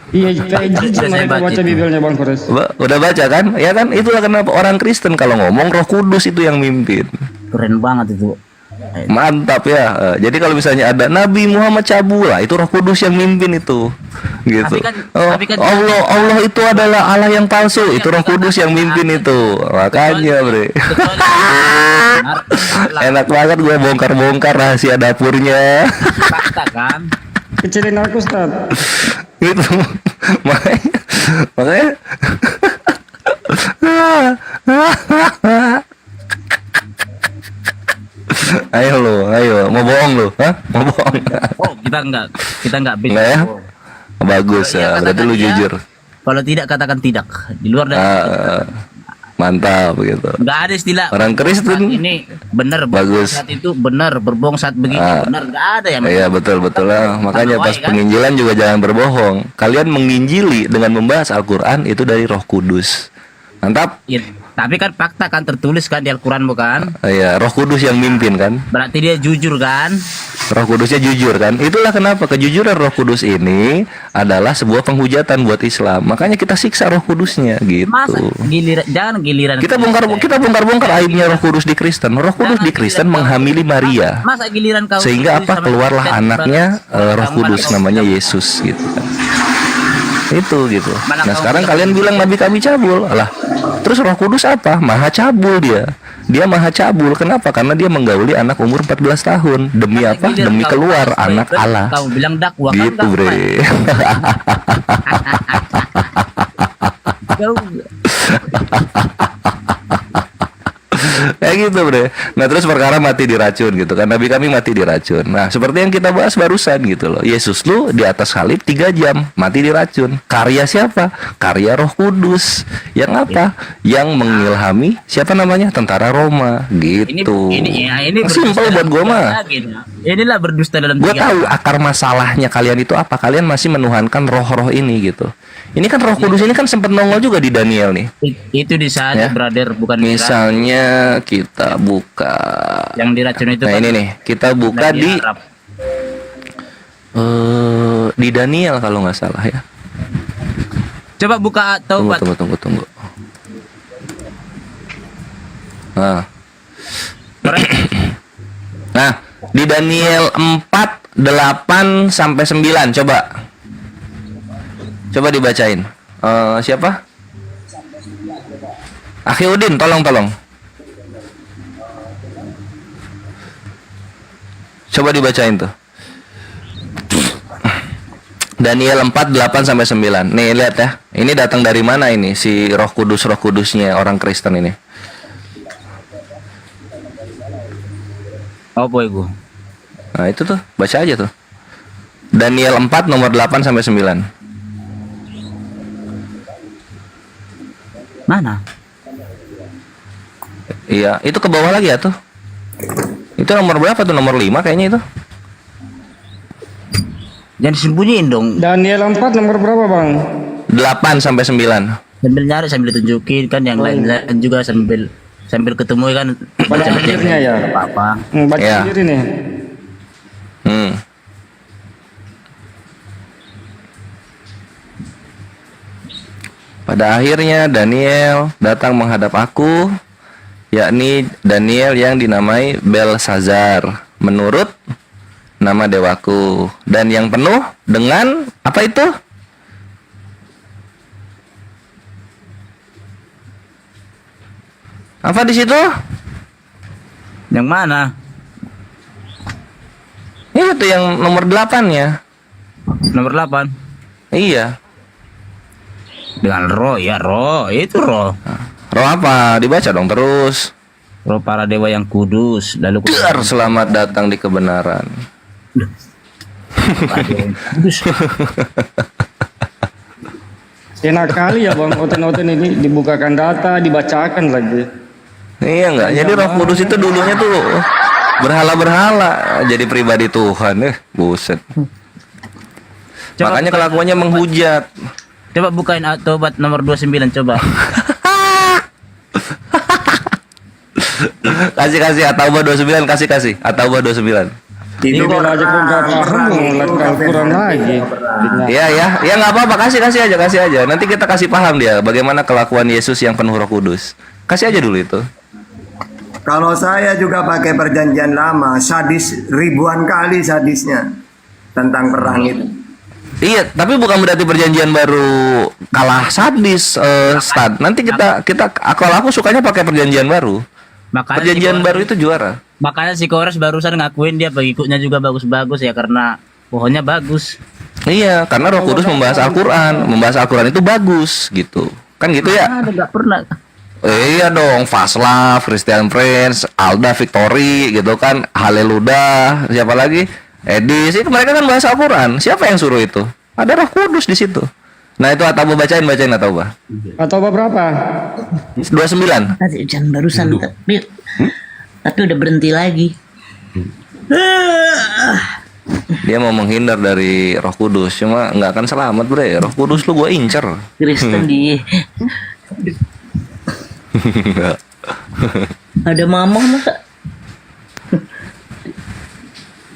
Iya, kayak jijik Sudah saya mereka baca baca itu. Bibelnya Bang Kores. Udah baca kan? Ya kan? Itulah kenapa orang Kristen kalau ngomong Roh Kudus itu yang mimpin. Keren banget itu. Mantap ya. Jadi kalau misalnya ada Nabi Muhammad cabul lah, itu Roh Kudus yang mimpin itu. Gitu. Tapi kan- Allah itu adalah Allah yang palsu, itu Roh Kudus yang mimpin itu. Makanya, Bre. Enak banget gue bongkar-bongkar rahasia dapurnya. Fakta kan? Kecilin aku, Ustaz. Gitu. Makanya ayo mau bohong lu, hah? Mau bohong? Oh kita nggak bisa. Enggak ya? Bagus ya, berarti lu jujur. Kalau tidak katakan tidak. Di luar dari Ah, mantap gitu. nggak ada istilah Orang Kristen. ini benar Bagus. saat itu benar berbohong saat begini benar nggak ada yang Iya betul lah. Makanya pas kan? penginjilan juga jangan berbohong. Kalian menginjili dengan membahas Al-Quran itu dari Roh Kudus. Mantap. Ya, tapi kan fakta kan tertulis kan di Al-Quran bukan? Iya, Roh Kudus yang mimpin kan. Berarti dia jujur kan? Roh Kudusnya jujur kan. Itulah kenapa kejujuran Roh Kudus ini adalah sebuah penghujatan buat Islam. Makanya kita siksa Roh Kudusnya gitu. Masa jangan giliran Kita bongkar aibnya Roh Kudus di Kristen. Roh Kudus di Kristen menghamili Maria. Masa giliran kau Sehingga apa? sama Keluarlah Kristen, anaknya Roh kamu Kudus mana kau- namanya Yesus gitu kan. Itu gitu. Mana Nah kau sekarang bilang kalian bilang Nabi kami cabul. Alah. Terus Roh Kudus apa? Maha cabul dia. Dia maha cabul. Kenapa? Karena dia menggauli anak umur 14 tahun. Demi Masa apa? giliran Demi kau keluar bahas anak Bible, Allah. Kau bilang dakwah kan Gitu, dakwah. Bre. Kau- Kayak gitu, Bre. Nah, terus perkara mati diracun gitu kan. Nabi kami mati diracun. Nah, seperti yang kita bahas barusan gitu loh. Yesus lu di atas salib 3 jam mati diracun. Karya siapa? Karya Roh Kudus. Yang apa? Yang mengilhami siapa namanya? Tentara Roma gitu. ini Simpel berdusta buat gua dalam mah. tiga lagi, nah. Inilah berdusta dalam Gue tiga. tahu akar masalahnya kalian itu apa. Kalian masih menuhankan roh-roh ini gitu. Ini kan Roh Kudus ini kan sempat nongol juga di Daniel nih. Itu di saat Ya. brother bukan Mira. Misalnya kita buka. Yang diracun itu Nah kan ini nih, kita buka Nabi di Arab. di Daniel kalau nggak salah ya. Coba buka Tunggu, Taubat. tunggu. Nah. Nah, di Daniel 4, 8 sampai 9 coba. Coba dibacain. Siapa? Akhiuddin, tolong. Coba dibacain tuh. Daniel 4, 8 sampai 9. Nih lihat ya. Ini datang dari mana ini si Roh Kudusnya orang Kristen ini? Oh boy gua. Nah, itu tuh, baca aja tuh. Daniel 4 nomor 8 sampai 9. Mana? Iya, itu ke bawah lagi ya tuh. Itu nomor berapa tuh? Nomor 5 kayaknya itu. Jangan disembunyiin dong. Daniel 4 nomor berapa, Bang? 8 sampai 9. Sambil nyari sambil tunjukin kan yang lain-lain juga sambil ketemu kan Pada akhirnya ya. apa-apa. Baca Ya. sendiri nih. Hmm. Pada akhirnya Daniel datang menghadap aku, yakni Daniel yang dinamai Belsazar menurut nama dewaku, dan yang penuh dengan apa itu? Apa di situ? Yang mana? Itu yang nomor 8 ya. Nomor 8. Iya. Dengan roh, ya roh, itu roh. Roh apa? Dibaca dong terus. Roh para dewa yang kudus. Lalu Dar, selamat datang di kebenaran. kudus. Enak kali ya Bang, Oten-Oten ini dibukakan data, dibacakan lagi. Iya enggak? Jadi Roh Kudus itu dulunya tuh berhala-berhala, jadi pribadi Tuhan. Buset. Makanya kelakuannya menghujat. Coba bukain At-Taubat nomor 29 coba. Kasih At-Taubah 29, kasih At-Taubah 29. Ini bila aja kok gak paham, ngeliat Al-Quran lagi. Ya nggak apa-apa, kasih aja. Nanti kita kasih paham dia bagaimana kelakuan Yesus yang penuh Roh Kudus. Kasih aja dulu itu. Kalau saya juga pakai perjanjian lama, sadis ribuan kali sadisnya tentang perang itu. Iya, tapi bukan berarti perjanjian baru kalah sadis, Stan. Nanti kalau aku sukanya pakai perjanjian baru. Makanya Perjanjian baru itu juara. Makanya si Kores barusan ngakuin dia pengikutnya juga bagus-bagus ya, karena pohonnya bagus. Iya, karena Roh Kudus membahas Al-Quran itu bagus gitu. Kan gitu ya? Ada nggak pernah. Iya dong, Fast Love, Christian Friends, Alda Victory gitu kan, Haleluya, siapa lagi? Edis, itu mereka kan bahasa Al-Quran. Siapa yang suruh itu? Ada Roh Kudus di situ. Nah itu At-Taubah, bacain At-Taubah. At-Taubah berapa? 29. Tadi jangan barusan tapi udah berhenti lagi. Dia mau menghindar dari Roh Kudus, cuma nggak akan selamat bre. Roh Kudus lu gua incer. Kristen di ada mamah masa?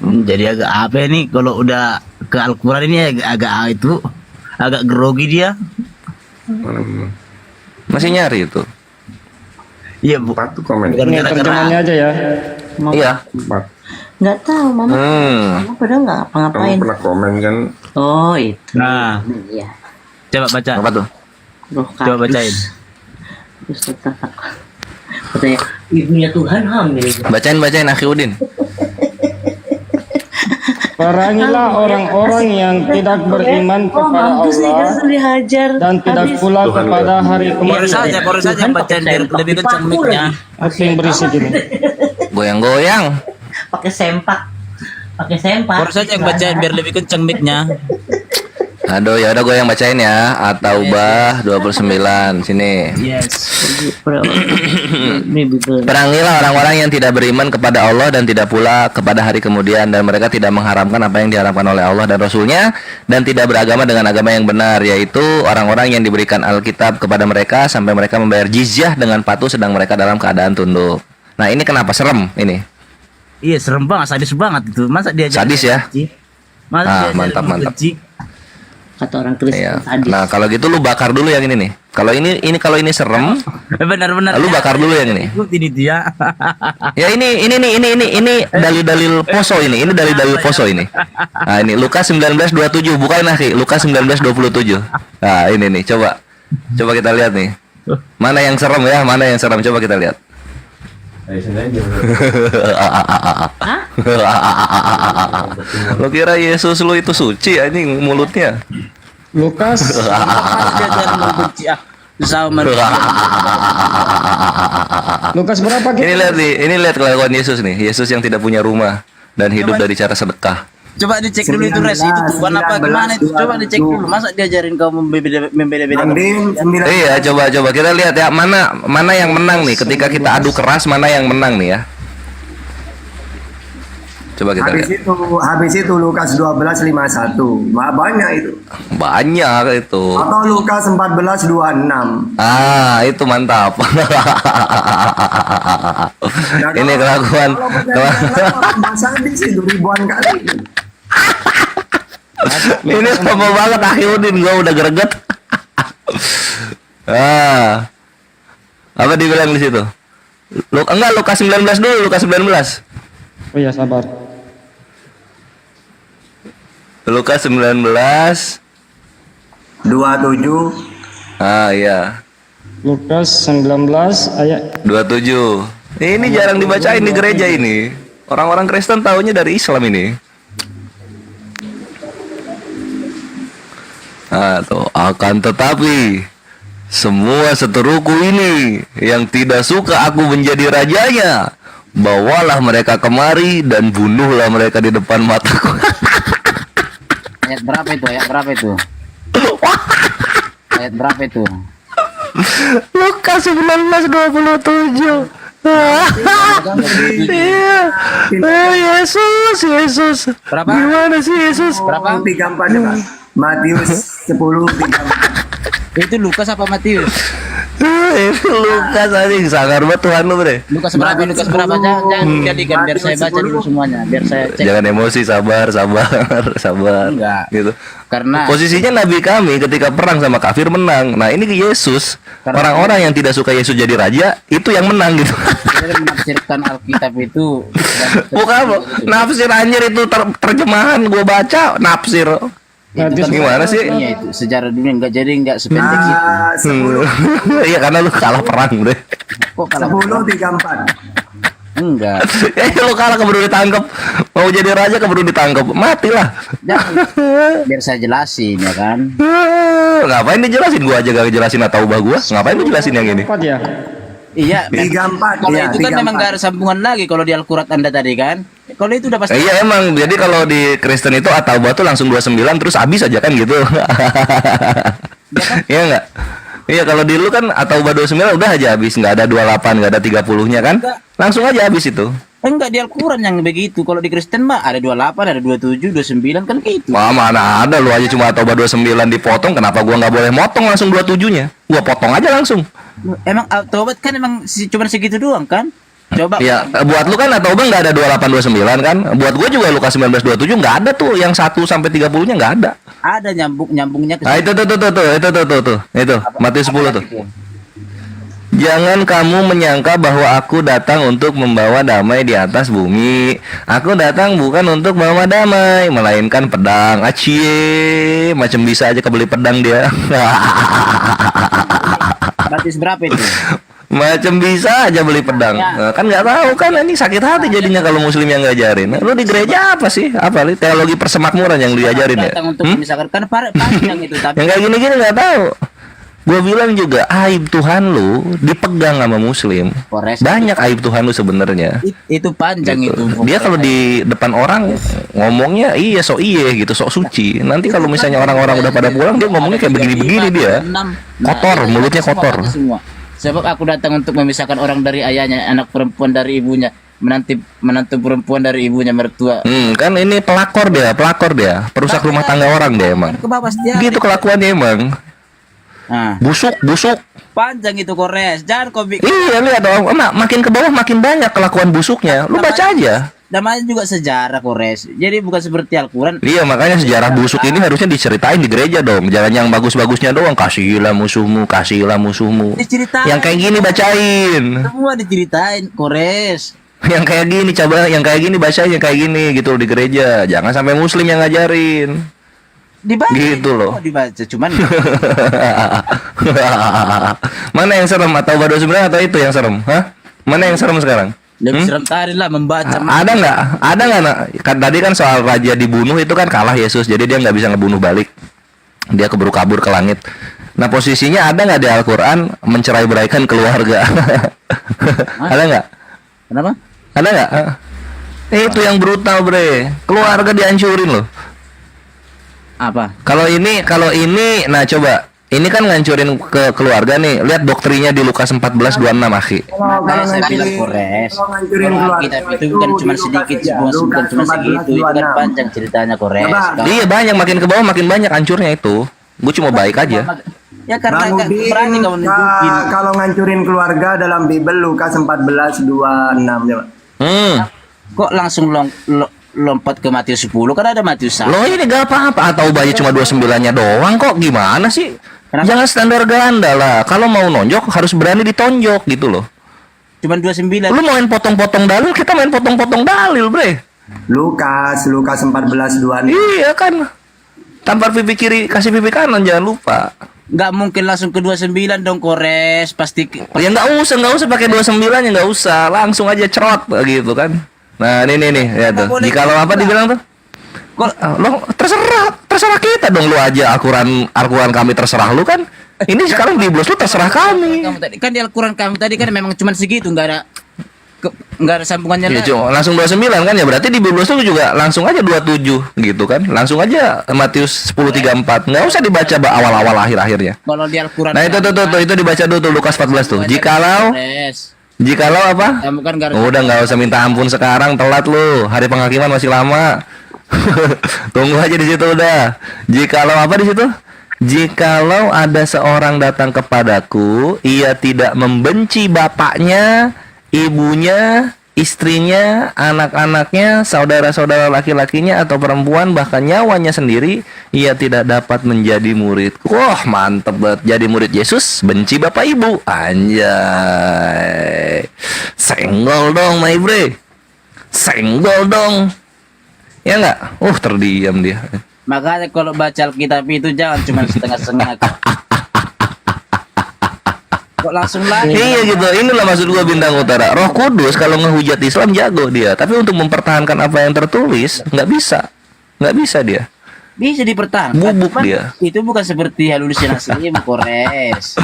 Jadi agak apa nih kalau udah ke Al-Quran ini agak grogi dia. Masih nyari itu. Iya bu. komen. Bukan Ini gara-gara terjemahannya aja ya. Iya. Nggak tahu mama. Mama padahal nggak apa-ngapain. Pernah komen kan? Oh itu. Nah, Iya. coba baca. Apa tuh? Roh Coba Kudus. bacain. Terus katanya ibunya Tuhan hamil. Bacain Akhi Udin. Perangilah orang-orang yang tidak beriman kepada mampus nih Allah kan dihajar. dan tidak pula kepada hari Kores kemudian. saja bacain biar lebih kencang mic-nya. Apa yang berisik ini? Goyang-goyang. Pakai sempak. Kores saja yang bacain biar lebih kencang mic-nya. Aduh, ya udah gue yang bacain ya. At-Taubah 29 sini. Yes. Perangilah orang-orang yang tidak beriman kepada Allah dan tidak pula kepada hari kemudian, dan mereka tidak mengharamkan apa yang diharamkan oleh Allah dan Rasulnya, dan tidak beragama dengan agama yang benar, yaitu orang-orang yang diberikan Alkitab kepada mereka sampai mereka membayar jizyah dengan patuh sedang mereka dalam keadaan tunduk. Nah ini kenapa serem ini? Iya serem banget, sadis banget itu. Masa dia Sadis ya? Masa dia mantap. Kata orang Kristen Iya. sadis. Nah kalau gitu lu bakar dulu yang ini nih. Kalau ini serem, benar-benar. lu bakar dulu yang ini. Ini dia. Ya ini dalil-dalil poso ini. Ini dalil-dalil poso ini. Nah ini Lukas 19:27, bukain Akhi. Lukas 19:27. Nah ini nih, coba kita lihat nih. Mana yang serem ya? Mana yang serem? Coba kita lihat. Lo kira Yesus lu itu suci anjing mulutnya? Lukas Dia jangan membenci sama Lukas berapa kita? Ini lihat kelakuan Yesus nih. Yesus yang tidak punya rumah dan hidup dari cara sedekah. Coba dicek dulu itu res itu Tuhan apa gimana itu, coba dicek dulu. Masa diajarin kau membeda-beda. Andin 9. Iya, coba kita lihat ya mana yang menang nih ketika kita adu keras, mana yang menang nih ya. Coba kita Habis lihat. itu Lukas 12:51. Banyak itu. Banyak itu. Atau Lukas 14:26. Itu mantap. Nah, Ini kelakuan. Kalau perjanjian lama, Mas Andi sih itu ribuan kali. Ini sama banget Ahyudin, gua udah greget. Apa dibilang di situ? Enggak, Lukas 19 dulu, Lukas 19. Oh ya, sabar. Lukas 19. 27. Iya. Lukas 19 ayat 27. Ini jarang dibacain di gereja ini. Orang-orang Kristen taunya dari Islam ini. Tuh, akan tetapi semua seteruku ini yang tidak suka aku menjadi rajanya, bawalah mereka kemari dan bunuhlah mereka di depan mataku. Ayat berapa itu? Ayat berapa itu? Ayat berapa itu? Lukas 19:27. Iya. Yesus. Berapa? Gimana sih Yesus? Berapa? 34 coba. Matius 10:34. Itu Lukas apa Matius? Itu Lukas anjing, sangar banget Tuhan lu, Bre. Lukas berapa? Lukas berapa? Jangan jadikan biar saya baca dulu semuanya, biar saya cek. Jangan emosi, sabar. Enggak. Gitu. Karena Posisinya nabi kami ketika perang sama kafir menang. Nah, ini Yesus. Orang-orang yang tidak suka Yesus jadi raja, itu yang menang gitu. kita menafsirkan Alkitab itu Bukan, bro. Nafsir anjir itu terjemahan gua baca nafsir. itu kan Gimana sih? dunia itu sejarah dunia enggak sependek itu. 10 Iya, karena lu kalah perang, Bre. Kok kalau 10:34. enggak? Lu kalah keburu ditangkap. Mau jadi raja keburu ditangkap. Matilah. Jangan. Biar saya jelasin ya kan. Ngapain dijelasin? Gua aja gak jelasin atau ubah gua. Ngapain lu jelasin yang ini? Empat ya. Iya. 34. Kalau Ya, itu kan memang 34. gak ada sambungan lagi kalau di Al-Quran Anda tadi kan. Kalau itu udah pasti. Iya emang. Jadi kalau di Kristen itu At-Taubah tuh langsung 29 terus habis aja kan gitu. Iya enggak? Iya kalau di lu kan At-Taubah 29 udah aja habis, nggak ada 28, nggak ada 30-nya kan? Langsung aja habis itu. Enggak di Al-Quran yang begitu. Kalau di Kristen mah ada 28, ada 27, 29 kan gitu. Wah, mana ada lu aja cuma At-Taubah 29 dipotong, kenapa gua nggak boleh motong langsung 27-nya? Gua potong aja langsung. Emang Taubat kan emang cuma segitu doang kan? Coba. Ya, buat lu kan At-Taubah nggak ada 28 29 kan? Buat gua juga Lukas 19 27 nggak ada tuh yang 1 sampai 30-nya nggak ada. Ada nyambungnya ke Nah, itu Matius 10 tuh. Jangan kamu menyangka bahwa aku datang untuk membawa damai di atas bumi. Aku datang bukan untuk membawa damai, melainkan pedang. Acie, macam bisa aja kebeli pedang dia. Batis berapa itu? Macam bisa aja beli pedang. Nah, kan nggak tahu kan ini sakit hati jadinya kalau muslim yang ngajarin. Lu di gereja apa sih? Apa nih teologi persemakmuran yang diajarin ya? Datang untuk misalkan kan panjang itu tapi Yang kayak gini-gini nggak tahu. Gue bilang juga aib Tuhan lu dipegang sama muslim. Kores. Banyak aib Tuhan lu sebenarnya. itu panjang Gitu. itu. Dia kalau di depan orang ngomongnya iya sok iye gitu, sok suci. Nanti kalau misalnya orang-orang udah pada pulang dia ngomongnya kayak begini-begini dia. Kotor, mulutnya kotor. Semua. Sebab aku datang untuk memisahkan orang dari ayahnya, anak perempuan dari ibunya, menantu perempuan dari ibunya mertua. Kan ini pelakor dia, perusak rumah tangga orang dia emang. Ke bawah setiap. Gitu kelakuannya emang. Nah, Busuk. panjang itu Kores. Jangan kau bikin. Iya lihat dong, makin ke bawah makin banyak kelakuan busuknya. Lu baca aja. Namanya juga sejarah Kores. Jadi bukan seperti Al-Quran. Iya makanya sejarah busuk ini harusnya diceritain di gereja dong. Jangan yang bagus-bagusnya doang. Kasihilah musuhmu. Diceritain. Yang kayak gini bacain. Semua diceritain Kores. Yang kayak gini coba, yang kayak gini bacain, yang kayak gini gitu loh di gereja. Jangan sampai muslim yang ngajarin. Dibaca. Gitu loh. Oh, dibaca. Cuman Mana yang serem? Atau 29 atau itu yang serem? Hah? Mana yang serem sekarang? lebih serem tadi lah membaca. Ada nggak? Nak? Kan tadi kan soal raja dibunuh itu kan kalah Yesus, jadi dia nggak bisa ngebunuh balik. Dia keburu kabur ke langit. Nah posisinya ada nggak di Al-Quran mencerai beraikan keluarga? Ada nggak? Kenapa? Ada nggak? Itu yang brutal bre. Keluarga dihancurin loh. Apa? Kalau ini, nah coba Ini kan ngancurin ke keluarga nih. Lihat doktrinnya di Lukas 14:26, akhi. Makanya saya bilang Kores, kalau kita itu bukan cuma sedikit, bukan cuma segitu, itu kan panjang ceritanya Kores. Iya banyak, makin ke bawah makin banyak hancurnya itu. Gue cuma baik aja. Ya karena Bang nggak Udin, berani kau nunjukin. kalau ngancurin keluarga dalam Bible Lukas 14:26 ya, Pak. Kok langsung lompat ke Matius 10? Kan ada Matius 1. Loh ini gak apa-apa, atau ubahnya cuma 29-nya doang kok, gimana sih? Kenapa? Jangan standar ganda lah. Kalau mau nonjok harus berani ditonjok gitu loh. Cuman 29. Lu main potong-potong dalil, kita main potong-potong dalil, bre. Lukas 14:26. Iya kan. Tampar pipi kiri, kasih pipi kanan, jangan lupa. Nggak mungkin langsung ke 29 dong Kores. Pasti Ya nggak usah pakai 29-nya, nggak usah. Langsung aja cerot gitu kan. Nah, ini nih, ya tuh. Jikalau apa dibilang tuh? Lo terserah kita dong, lu aja Al-Quran kami terserah lu kan. Ini sekarang di Biblos lu terserah kami. kamu tadi kan di Al-Quran kamu tadi kan memang cuma segitu, nggak ada sambungannya Iya, lagi. cuma langsung 29 kan ya, berarti di Biblos lu juga langsung aja 27 gitu kan. Langsung aja Matius 10:34. Nggak usah dibaca awal-awal akhir-akhirnya. Kalau di Al-Quran Nah, itu itu dibaca dulu tuh Lukas 14 tuh. Jikalau apa? kamu kan nggak Udah nggak usah minta ampun sekarang, telat lu. Hari penghakiman masih lama. Tunggu aja di situ udah. Jikalau apa di situ? Jikalau ada seorang datang kepadaku, ia tidak membenci bapaknya, ibunya, istrinya, anak-anaknya, saudara-saudara laki-lakinya atau perempuan, bahkan nyawanya sendiri, ia tidak dapat menjadi muridku. Wah, mantep banget. Jadi murid Yesus, benci bapak ibu. Anjay. Senggol dong, my bre. Senggol dong. Ya enggak? Terdiam dia. Makanya kalau baca Alkitab itu jangan cuma setengah-setengah. Kok langsung lagi? Iya gitu, inilah maksud gua Bintang Utara. Roh Kudus kalau ngehujat Islam jago dia, tapi untuk mempertahankan apa yang tertulis nggak bisa dia. Bisa dipertahankan. Bubuk Cuman dia. Itu bukan seperti halusinasi Kores.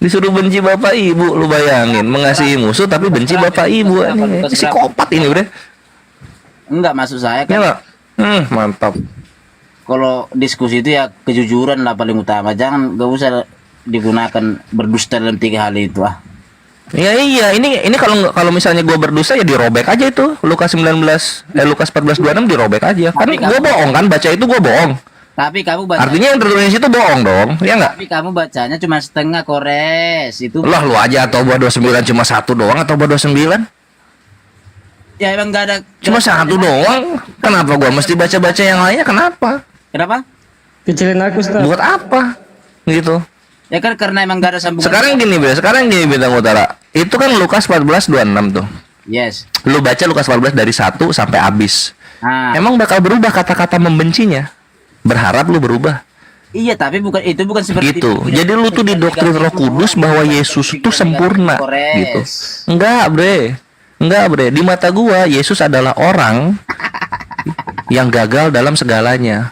Disuruh benci bapak ibu, lu bayangin, mengasihi musuh tapi benci bapak ibu. Ini psikopat ini udah. Enggak, maksud saya Ya kan nggak? Mantap. kalau diskusi itu ya kejujuran lah paling utama. Jangan nggak usah digunakan berdusta dalam 3 hal itu ah. Ya iya, ini kalau misalnya gua berdosa ya dirobek aja itu. Lukas 14:26 dirobek aja. Kan Tapi gua bohong kan, baca itu gua bohong. Tapi kamu baca. Artinya yang tertulis itu bohong dong, ya nggak? Tapi kamu bacanya cuma setengah Kores. Itu Lah lu aja atau buat 29 cuma satu doang atau buat 29? ya emang nggak ada. Cuma satu doang. Kenapa gua mesti baca-baca yang lainnya? Kenapa? Kenapa? Kecilin aku, Ustaz. Buat apa? Gitu. Ya kan karena emang nggak ada sambungan. Sekarang gini Bintang Utara. Itu kan Lukas 14:26 tuh. Yes. Lu baca Lukas 14 dari 1 sampai habis. Nah, Emang bakal berubah kata-kata membencinya? Berharap lu berubah. iya tapi bukan seperti Gitu. Jadi lu tuh didoktrin Roh Kudus bahwa Yesus itu sempurna gitu. Enggak, bre. Di mata gua Yesus adalah orang yang gagal dalam segalanya.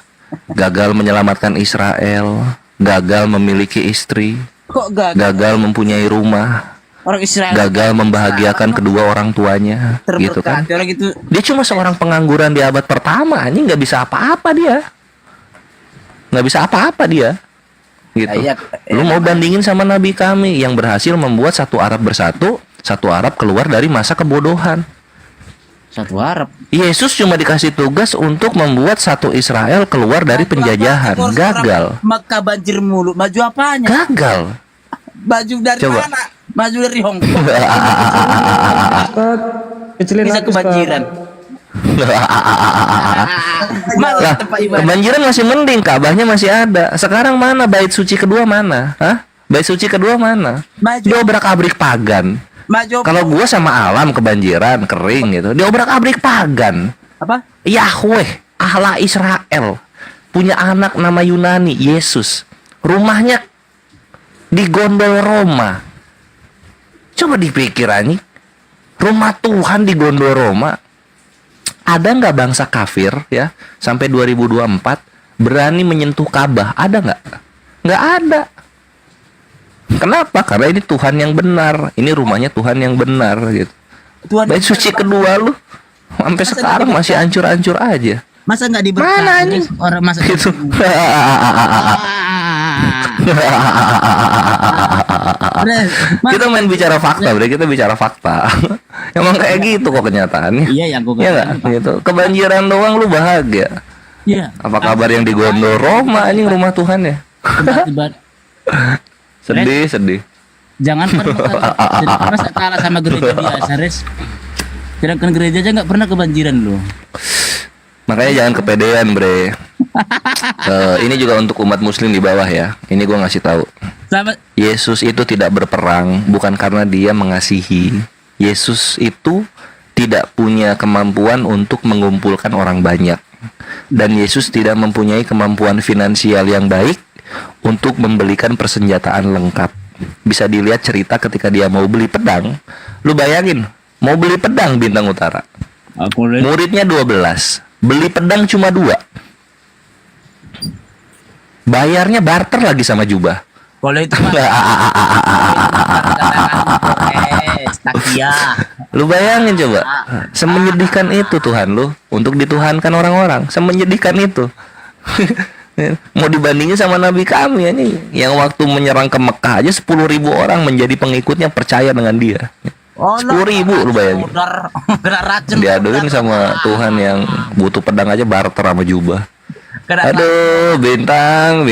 Gagal menyelamatkan Israel, gagal memiliki istri, Kok gagal mempunyai rumah, orang Israel gagal membahagiakan kedua orang tuanya, gitu kan. terberkati orang itu. Dia cuma seorang pengangguran di abad pertama, ini nggak bisa apa-apa dia. Gitu. Ya, Lu mau bandingin sama nabi kami yang berhasil membuat satu Arab bersatu, satu Arab keluar dari masa kebodohan. Satu Arab. Yesus cuma dikasih tugas untuk membuat satu Israel keluar dari penjajahan. Gagal. Mekah banjir mulu. Maju apanya? Gagal. Baju dari Coba. mana? Maju dari Hong Kong. Ustaz, kecilin Bisa aku, Ustaz. kebanjiran. Mana Lah, tempat ibadah? kebanjiran masih mending, Ka'bahnya masih ada. Sekarang mana bait suci kedua mana? Hah? Bait suci kedua mana? Maju. Diobrak-abrik pagan. Maju. Kalau gua sama alam kebanjiran, kering gitu. Diobrak-abrik pagan. Apa? Yahweh, Allah Israel, punya anak nama Yunani, Yesus. Rumahnya di gondol Roma. Coba dipikir ani, rumah Tuhan di gondol Roma. Ada nggak bangsa kafir ya sampai 2024 berani menyentuh Ka'bah? Ada nggak? Nggak ada. Kenapa? Karena ini Tuhan yang benar. Ini rumahnya Tuhan yang benar gitu. Tuhan. Bait suci kedua lu sampai sekarang masih hancur-hancur aja. Masa nggak diberkati? Mana anjing? Orang masa Gitu. Ah. Bre, Kita main bicara fakta, Bre. Kita bicara fakta. Emang kayak gitu kok kenyataannya. iya yang gue Iya nggak? Gitu. Kebanjiran doang lu bahagia. Iya. Apa kabar yang di Gondor Roma anjing rumah Tuhan ya? Tiba-tiba Sedih. jangan pernah kalah sama gereja biasa, Res. Sedangkan gereja aja nggak pernah kebanjiran loh. Makanya jangan kepedean, Bre. Ini juga untuk umat muslim di bawah ya. Ini gua ngasih tahu. Sama Yesus itu tidak berperang bukan karena dia mengasihi. Yesus itu tidak punya kemampuan untuk mengumpulkan orang banyak. Dan Yesus tidak mempunyai kemampuan finansial yang baik untuk membelikan persenjataan lengkap. Bisa dilihat cerita ketika dia mau beli pedang. Lu bayangin, mau beli pedang Bintang Utara. aku Muridnya 12, beli pedang cuma 2. Bayarnya barter lagi sama jubah. kalau itu mah takia. Lu bayangin coba, semenyedihkan itu Tuhan lu untuk dituhankan orang-orang, semenyedihkan itu. Mau dibandingin sama Nabi kami ya nih, yang waktu menyerang ke Mekah aja 10.000 orang menjadi pengikutnya percaya dengan dia. 10.000 lu bayangin. Kena racun. Diaduin sama Tuhan yang butuh pedang aja barter sama jubah. Kena Aduh, bintang.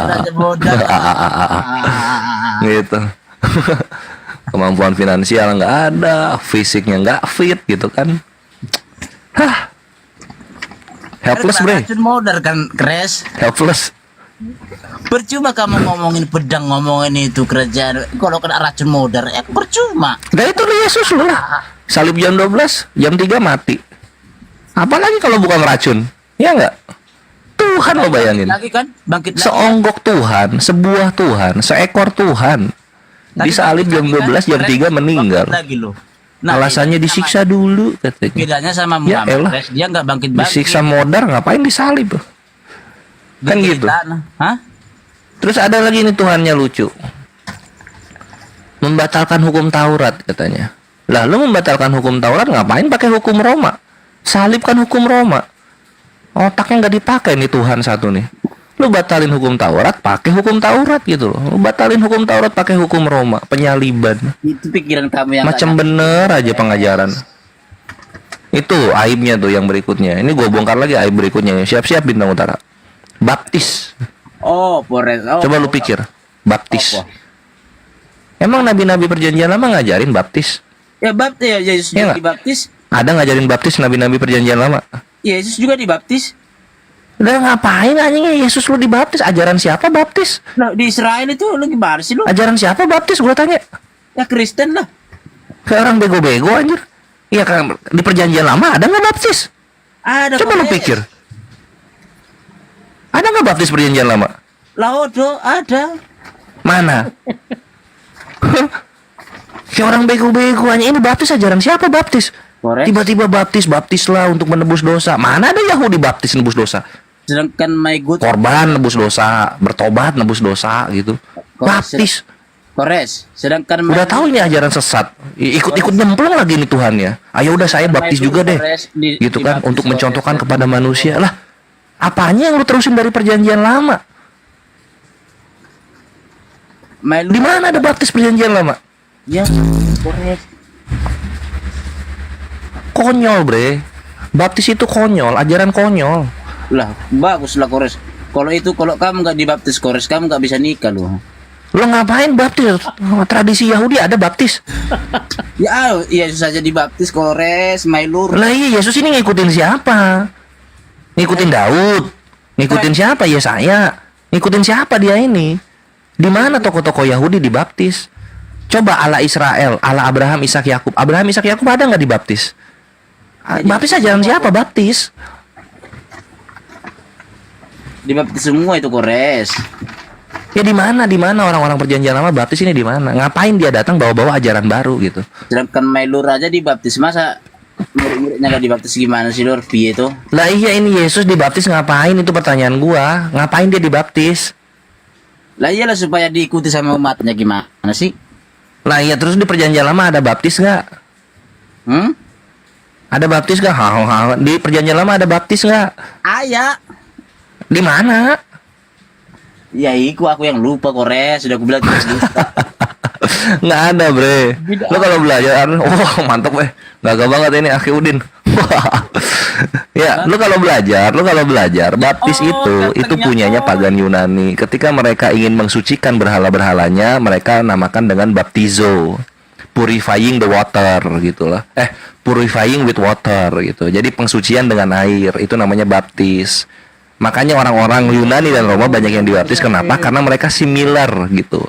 racun modal. Gitu. Kemampuan finansial nggak ada, fisiknya nggak fit gitu kan. Hah. Helpless, Bre. Racun modal kan, Kres. Helpless. Percuma kamu ngomongin pedang, ngomongin itu kerajaan. Kalau kena racun modal, percuma. Nah itu udah Yesus lu. Salib jam 12, jam 3 mati. Apalagi kalau bukan racun. Ya nggak? Tuhan lo bayangin. Lagi kan, bangkit lagi. Seonggok Tuhan, sebuah Tuhan, seekor Tuhan. Disalib jam 12, jam 3 meninggal. Lagi lo. Alasannya disiksa dulu katanya. Bedanya sama Ya Muhammad, elah. Kres, dia nggak bangkit-bangkit. Disiksa modar ngapain disalib? Kan gitu. Hah? Terus ada lagi nih Tuhannya lucu. Membatalkan hukum Taurat katanya. Lah lu membatalkan hukum Taurat ngapain pakai hukum Roma? Salib kan hukum Roma. Otaknya nggak dipakai nih Tuhan satu nih. Lu batalin hukum Taurat pakai hukum Taurat gitu loh. Lu batalin hukum Taurat pakai hukum Roma, penyaliban. Itu pikiran kamu yang Macam bener aja pengajaran. Itu aibnya tuh yang berikutnya. Ini gue bongkar lagi aib berikutnya. Siap-siap Bintang Utara. Baptis. Oh, Polres. Oh, Coba lu pikir. Baptis. Apa? Emang nabi-nabi perjanjian lama ngajarin baptis? Ya baptis ya, Yesus Iya juga nggak? dibaptis. Ada ngajarin baptis nabi-nabi perjanjian lama? Yesus juga dibaptis. Udah ngapain anjingnya Yesus lu dibaptis? Ajaran siapa baptis? Nah, di Israel itu lu gimana sih lu? Ajaran siapa baptis? Gua tanya. Ya Kristen lah. Kayak orang bego-bego anjir. Iya kan di perjanjian lama ada nggak baptis? Ada. Coba lu Polres. pikir. Ada nggak baptis perjanjian lama? Laudo ada. Mana? Kayak orang bego-bego aja. Ini baptis ajaran siapa baptis? Polres. Tiba-tiba baptislah untuk menebus dosa. Mana ada Yahudi baptis nebus dosa? Sedangkan my good Korban nebus dosa, bertobat nebus dosa gitu. Baptis. Polres. Sedangkan Udah tahu ini ajaran sesat. Ikut-ikut nyemplung lagi nih Tuhannya. Ayo udah saya baptis juga deh. Gitu kan untuk mencontohkan kepada manusia. Lah, apanya yang lu terusin dari perjanjian lama? Di mana ada baptis perjanjian lama? Ya, Polres. Konyol, Bre. Baptis itu konyol, ajaran konyol. Lah, bagus lah Polres. Kalau kamu nggak dibaptis Polres, kamu nggak bisa nikah loh. Lo ngapain baptis? Tradisi Yahudi ada baptis. Ya, Yesus saja dibaptis Polres, my lord. Lah iya, Yesus ini ngikutin siapa? Ngikutin Daud. Ngikutin siapa? Yesaya. Ngikutin siapa dia ini? Di mana tokoh-tokoh Yahudi dibaptis? Coba ala Israel, ala Abraham, Ishak, Yakub. Abraham, Ishak, Yakub ada nggak dibaptis? Baptis ajaran siapa baptis? Dibaptis semua itu Polres. Ya di mana orang-orang perjanjian lama baptis ini di mana? Ngapain dia datang bawa-bawa ajaran baru gitu? Sedangkan my lord aja dibaptis, masa murid-muridnya nggak dibaptis gimana sih lord? Piye itu? Lah iya ini Yesus dibaptis ngapain? Itu pertanyaan gua. Ngapain dia dibaptis? Lah iyalah supaya diikuti sama umatnya gimana sih? Lah iya terus di perjanjian lama ada baptis nggak? Ada baptis nggak? Di perjanjian lama ada baptis nggak? Ayah. Di mana? Ya iku aku yang lupa Kores, sudah aku bilang tidak lupa. Nggak ada bre. Lo kalau belajar, wah mantap Gagah banget ini Akhi Udin. Ya, lo kalau belajar, baptis itu punyanya pagan Yunani. Ketika mereka ingin mensucikan berhala-berhalanya, mereka namakan dengan baptizo, purifying the water gitu lah. Purifying with water gitu. Jadi pengsucian dengan air, itu namanya baptis. Makanya orang-orang Yunani dan Roma banyak yang dibaptis. Kenapa? Karena mereka similar gitu,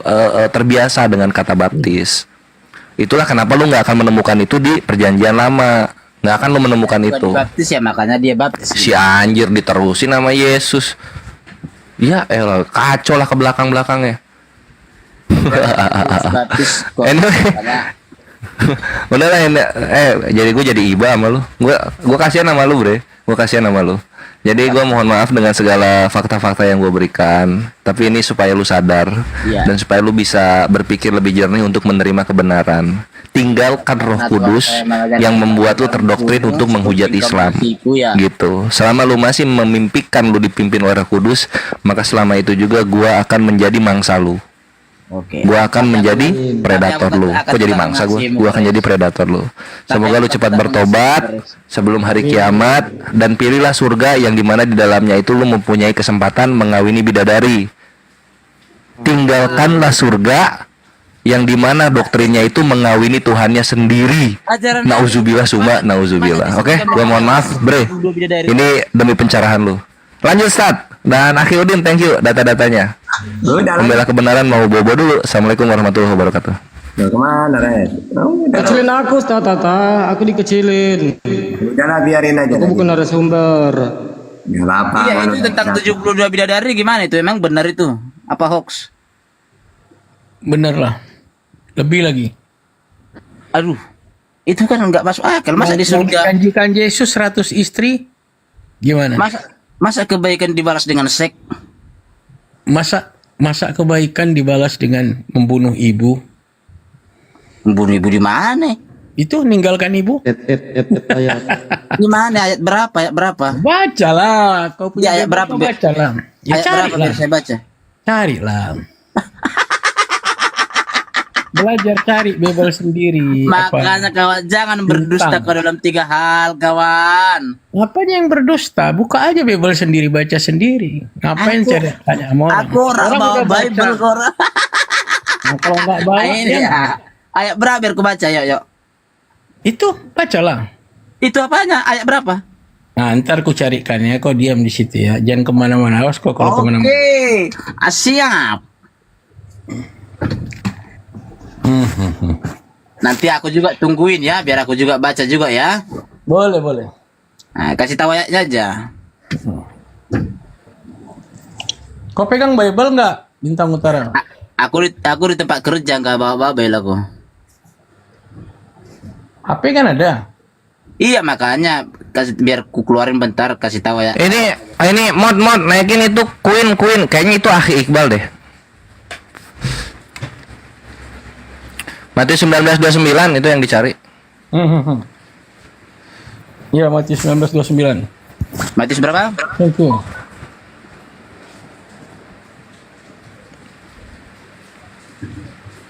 terbiasa dengan kata baptis. Itulah kenapa lu nggak akan menemukan itu di Perjanjian Lama. Nggak akan lu menemukan itu. Baptis ya, makanya dia baptis. Si anjir diterusin nama Yesus. Ya elah, kacau lah ke belakang-belakangnya. Baptis kok. Anyway. Udah lah, jadi gue jadi iba sama lu. Gue kasihan sama lu bre. Gue kasihan sama lu. Jadi gue mohon maaf dengan segala fakta-fakta yang gue berikan. Tapi ini supaya lu sadar dan supaya lu bisa berpikir lebih jernih untuk menerima kebenaran. Tinggalkan Roh Kudus yang membuat lu terdoktrin untuk menghujat Islam. Gitu. Selama lu masih memimpikan lu dipimpin oleh Roh Kudus, maka selama itu juga gue akan menjadi mangsa lu. Gue akan menjadi predator lu. Kok jadi mangsa gue? Gue akan jadi predator lu. Semoga lu cepat bertobat sebelum hari kiamat, dan pilihlah surga yang dimana di dalamnya itu lu mempunyai kesempatan mengawini bidadari. Tinggalkanlah surga yang dimana doktrinnya itu mengawini Tuhannya sendiri. Nauzubillah summa nauzubillah. Oke, gue mohon maaf bre. Ini demi pencerahan lu. Lanjut Stad. Dan Akhi Udin, thank you data-datanya. Membela kebenaran mau bobo dulu. Assalamualaikum warahmatullahi wabarakatuh. Kemana Red? Kecilin aku, Tata. Aku dikecilin. Udahlah biarin aja. Aku bukan narasumber. Gak apa-apa. Iya, itu tentang 72 bidadari gimana itu? Emang benar itu? Apa hoax? Bener lah. Lebih lagi. Aduh, itu kan nggak masuk akal. Masa di surga? Janjikan Yesus 100 istri? Gimana? Masa kebaikan dibalas dengan seks? Masa kebaikan dibalas dengan membunuh ibu? Membunuh ibu di mana? Itu ninggalkan ibu? Ayat. Di mana? Ayat berapa? Ayat berapa? Bacalah. Kau punya Ya, ayat berapa? Bacalah. Ya Ayat berapa carilah. biar saya baca? Carilah. Belajar cari Bible sendiri. Makanya kawan, jangan berdusta ke dalam 3 hal, kawan. Apanya yang berdusta? Buka aja Bible sendiri, baca sendiri. Ngapain cari tanya sama orang? Aku orang bawa udah baca. Bible orang. Nah, kalau nggak bawa, Ini ya. ya. Ayat berapa biar aku baca, yuk. Itu bacalah. Itu apanya? Ayat berapa? Nah, ntar ku carikan ya. Kau diam di situ ya. Jangan kemana-mana. Awas kau kalau kemana-mana. Oke, siap. Nanti aku juga tungguin ya, biar aku juga baca juga ya. Boleh, boleh. Nah, kasih tahu ayatnya aja. Kau pegang Bible nggak? Bintang Utara. Aku di tempat kerja nggak bawa Bible aku. HP kan ada. Iya makanya biar ku keluarin bentar, kasih tahu ya. Ini mod naikin itu Queen. Kayaknya itu Akhi Iqbal deh. Matius 19:29 itu yang dicari. Iya, Matius 19:29. Matius berapa? Itu.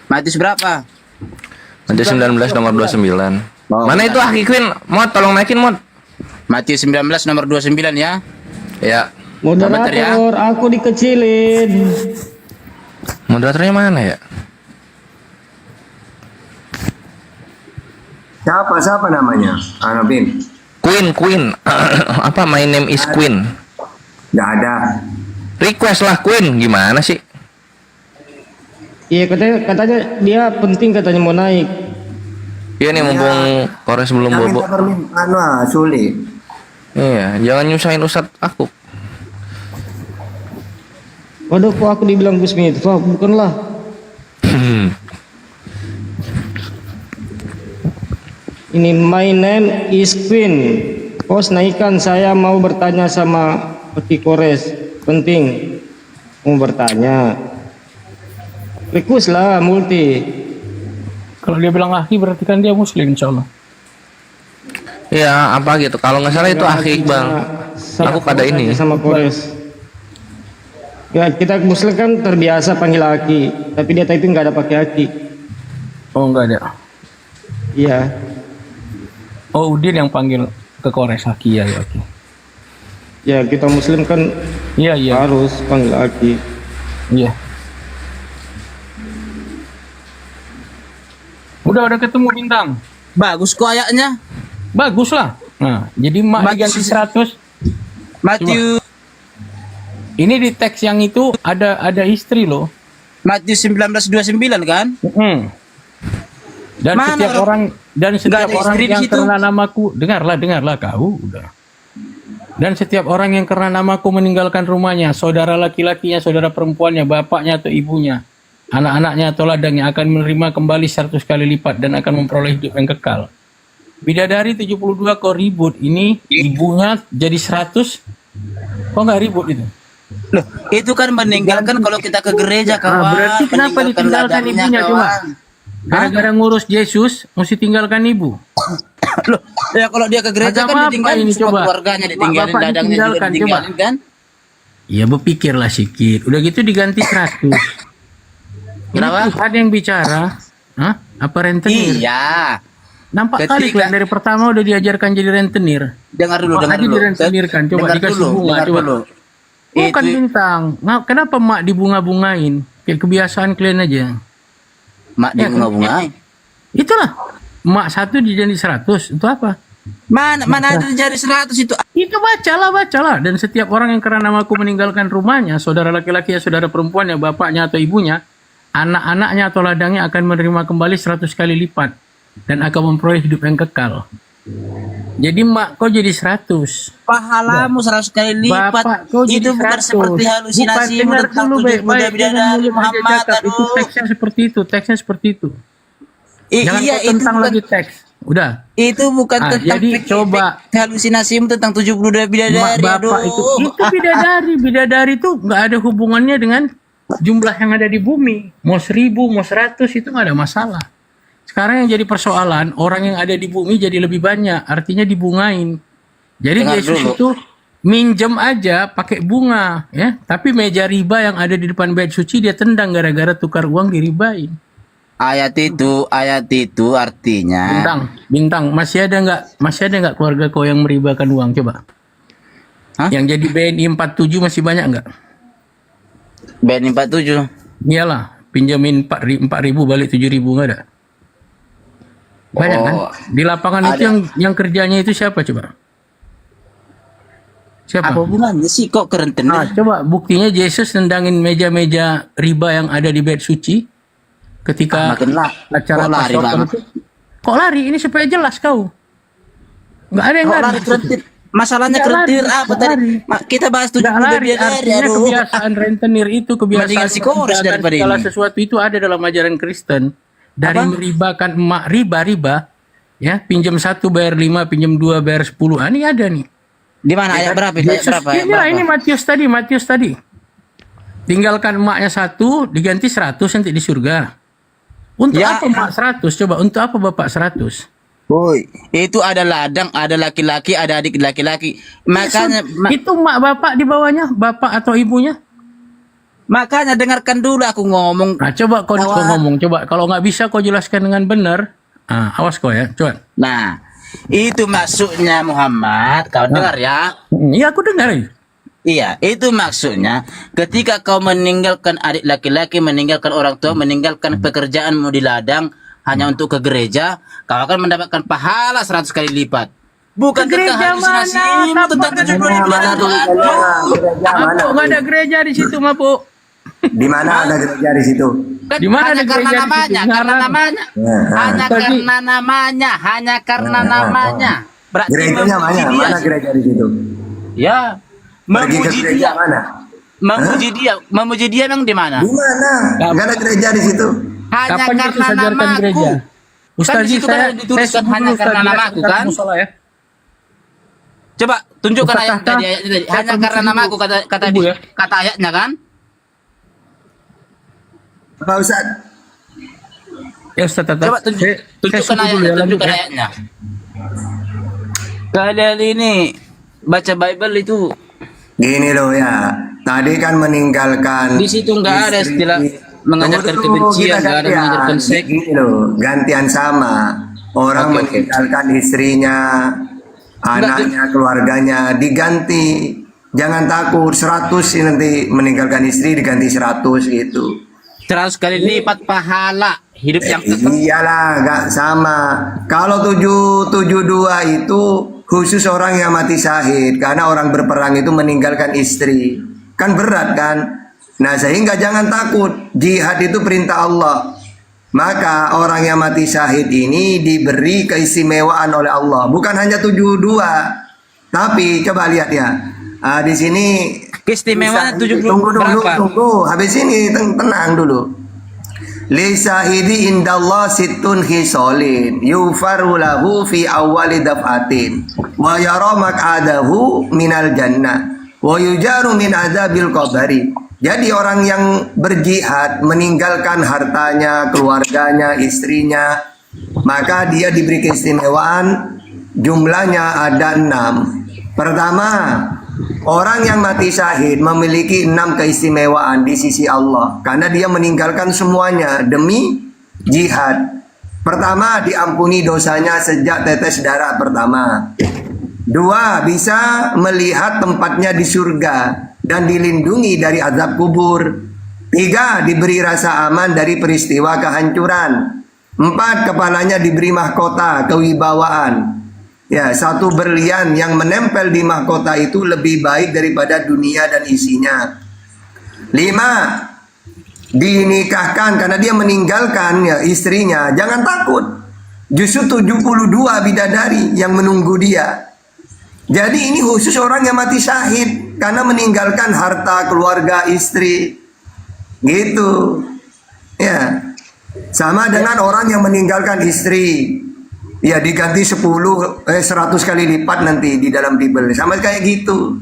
Matius berapa? Matius 19 nomor 29. Mana itu Akhi Queen? Mod tolong naikin mod. Matius 19 nomor 29 ya. Ya. Moderator, aku dikecilin. Moderatornya mana ya? Siapa namanya? Anobin. Queen. Apa my name is Queen? Gak ada. Request lah Queen. Gimana sih? Iya, katanya dia penting, katanya mau naik. Iya nih mumpung Kores belum Yang bobo. minta permintaan sulit. Iya, jangan nyusahin Ustadz aku. Waduh, kok aku dibilang Gus Miftah? Bukanlah. Ini my name is Queen. Pos naikkan, saya mau bertanya sama Aki Kores. Penting. Mau bertanya. Request lah, multi. Kalau dia bilang Akhi berarti kan dia Muslim, insyaallah. Iya, apa gitu. Kalau nggak salah itu Akhi Iqbal. Aku pada ini. Sama Kores. Ya, kita Muslim kan terbiasa panggil aki, tapi dia itu nggak ada pakai aki. Oh enggak ada. Iya. Oh Udin yang panggil ke Kores Haki ya, ya, oke. Ya, kita Muslim kan Iya iya harus panggil aki. iya. Udah ketemu Bintang. Bagus kok ayatnya. Bagus lah. Nah, jadi mak Bagus. diganti 100. Matius Ini di teks yang itu ada istri loh. Matius 19:29 kan? Dan Mana setiap orang- orang Nggak ada istri di yang situ. karena namaku, dengarlah kau udah. Dan setiap orang yang karena namaku meninggalkan rumahnya, saudara laki-lakinya, saudara perempuannya, bapaknya atau ibunya, anak-anaknya atau ladangnya akan menerima kembali 100 kali lipat dan akan memperoleh hidup yang kekal. Bidadari 72 kok ribut, ini ibunya jadi 100, kok nggak ribut itu? Loh, itu kan meninggalkan kalau kita ke gereja kawan. Nah, berarti kenapa Meninggalkan ditinggalkan ladangnya, ibunya coba? kawan. Gara-gara ngurus Yesus, mesti tinggalkan ibu. Loh, ya kalau dia ke gereja Agama kan apa ditinggalin ini, semua coba? keluarganya, ditinggalin Bapak ladangnya juga ditinggalkan, ditinggalin kan? Ya berpikirlah sedikit. Udah gitu diganti 100. Kenapa? Ini ada yang bicara. Hah? Apa rentenir? Iya. Nampak kali Ketika- kalian dari pertama udah diajarkan jadi rentenir. Dengar dulu, Mak dengar aja dulu. direntenirkan. Coba Dengar dikasih dulu, bunga, dengar coba. dulu. Bukan Itu Bintang. Kenapa mak dibunga-bungain? Kayak kebiasaan kalian aja. mak Ya, dia bunga-bunga. Itulah. Mak 1 dijadi 100. Itu apa? Mana ada jari 100 itu? Itu bacalah. Dan setiap orang yang karena namaku meninggalkan rumahnya, saudara laki-laki ya, saudara perempuannya, bapaknya atau ibunya, anak-anaknya atau ladangnya akan menerima kembali 100 kali lipat dan akan memperoleh hidup yang kekal. Jadi mak kau jadi 100. Pahalamu 100 kali lipat. Bapak kau jadi Itu bukan 100. seperti halusinasi Bukan, dengar tentang dulu 70 baik-baik. bidadari Jangan mulut Muhammad. aja cakap. Itu Aduh. teksnya seperti itu. Jangan Iya, kau itu tentang bukan, lagi teks. Udah. itu bukan Ah, tentang jadi coba. halusinasimu tentang 70 bidadari. Bapak itu bidadari itu nggak ada hubungannya dengan jumlah yang ada di bumi. Mau 1000, mau 100 itu nggak ada masalah. Sekarang yang jadi persoalan orang yang ada di bumi jadi lebih banyak, artinya dibungain. Jadi Dengar Yesus dulu. itu minjem aja pakai bunga, ya. Tapi meja riba yang ada di depan bait suci dia tendang gara-gara tukar uang diribain. Ayat itu artinya Bintang, masih ada nggak keluarga kau yang meribakan uang coba? Hah? Yang jadi BNI 47 masih banyak nggak? BNI 47. Iyalah, pinjamin 4.000 balik 7.000 nggak ada? Banyak kan? Oh, Di lapangan itu yang kerjanya itu siapa coba? Siapa? apa hubungannya sih kok kerentenir? Nah, coba buktinya Yesus nendangin meja-meja riba yang ada di bait suci ketika Makin acara kok lari Passover banget. itu. Kok lari? Ini supaya jelas kau. Nggak ada yang Kok lari. lari kerentir? Masalahnya Nggak kerentir lari, apa nggak tadi? lari. Kita bahas 70 Nggak lari, bidadari. artinya Aduh. kebiasaan rentenir itu kebiasaan Mendingan psikoros menjaga daripada segala ini. sesuatu itu ada dalam ajaran Kristen. Dari Apa? meribakan emak riba, ya pinjam 1 bayar 5, pinjam 2 bayar 10. Ini ada nih. Di mana ayat berapa? Ayat Yesus, berapa? Ayat inilah, berapa? ini Matius tadi. Tinggalkan emaknya 1, diganti 100 nanti di surga. Untuk Ya. apa emak 100? Coba, untuk apa bapak 100? Woi, itu ada ladang, ada laki-laki, ada adik laki-laki. Makanya Itu emak bapak di bawahnya, bapak atau ibunya. makanya dengarkan dulu aku ngomong. Nah, coba kau ngomong. Coba, kalau nggak bisa kau jelaskan dengan benar. Awas kau ya, coba. Nah, itu maksudnya Muhammad. Kau dengar ya? Iya, aku dengar. Iya, itu maksudnya ketika kau meninggalkan adik laki-laki, meninggalkan orang tua, meninggalkan pekerjaanmu di ladang hanya untuk ke gereja, kau akan mendapatkan pahala 100 kali lipat. Bukan Ke gereja tentang halusinasi, mana? tentang Kapan 70 Mana bidadari. tuh gereja mana? Mapuk, nggak ada gereja di situ, Mapuk. Di mana ada gereja di situ? Kan Di mana hanya ada karena gereja di situ? namanya, karena Ngarang. namanya, Nah, hanya Tadi. karena namanya, hanya karena namanya. Berarti Gerejanya memuji mana? dia. Mana gereja di situ? Ya, Pergi ke memuji gereja dia, mana? memuji dia memang di mana? Di mana? Nggak ada gereja di situ. Hanya Kapan Yesus karena ajarkan namaku. gereja? Ustaz, di situ kan ada dituliskan sebut hanya dulu, Ustaz, karena di namaku dekat kan? musola ya. Coba tunjukkan Ustaz ayat Tahta, tadi, ayat tadi. saya Hanya permisi karena dulu. namaku kata Tunggu ya. kata ayatnya kan? Pak Ustaz, Ya Ustaz Tata. Coba tunjukkan ayatnya, tunjukkan ayatnya. Kalian ini baca Bible itu gini loh ya. tadi kan meninggalkan Di situ nggak ada istri. istilah mengajarkan Tunggu dulu, kebencian, kita nggak ada gantian. mengajarkan seks. Gini loh, gantian sama. Orang Oke, oke. meninggalkan istrinya, anaknya, keluarganya diganti. Jangan takut 100 sih nanti meninggalkan istri diganti 100 gitu. 100 kali lipat pahala hidup yang kekal. Iyalah, gak sama. Kalau 772 itu khusus orang yang mati syahid, karena orang berperang itu meninggalkan istri. Kan berat kan? Nah, sehingga jangan takut. Jihad itu perintah Allah. Maka orang yang mati syahid ini diberi keistimewaan oleh Allah. Bukan hanya 72. Tapi coba lihat ya. Di sini Keistimewaan 70 tunggu dulu, berapa? tunggu. Habis ini tenang dulu. Li syahidi indallah sittun khisalin yufaru lahu fi awwali daf'atin wa yara maq'adahu minal jannah wa yujaru min adzabil qabri. Jadi orang yang berjihad meninggalkan hartanya, keluarganya, istrinya, maka dia diberi keistimewaan, jumlahnya ada 6. Pertama, orang yang mati syahid memiliki 6 keistimewaan di sisi Allah karena dia meninggalkan semuanya demi jihad. Pertama, diampuni dosanya sejak tetes darah pertama. 2, bisa melihat tempatnya di surga dan dilindungi dari azab kubur. 3, diberi rasa aman dari peristiwa kehancuran. 4, kepalanya diberi mahkota kewibawaan. Ya, 1 berlian yang menempel di mahkota itu lebih baik daripada dunia dan isinya. 5, dinikahkan karena dia meninggalkan ya istrinya. Jangan takut. Justru 72 bidadari yang menunggu dia. Jadi ini khusus orang yang mati syahid karena meninggalkan harta, keluarga, istri. Gitu. Ya. Sama dengan orang yang meninggalkan istri. Ya diganti 100 kali lipat nanti di dalam Bible. Sama kayak gitu.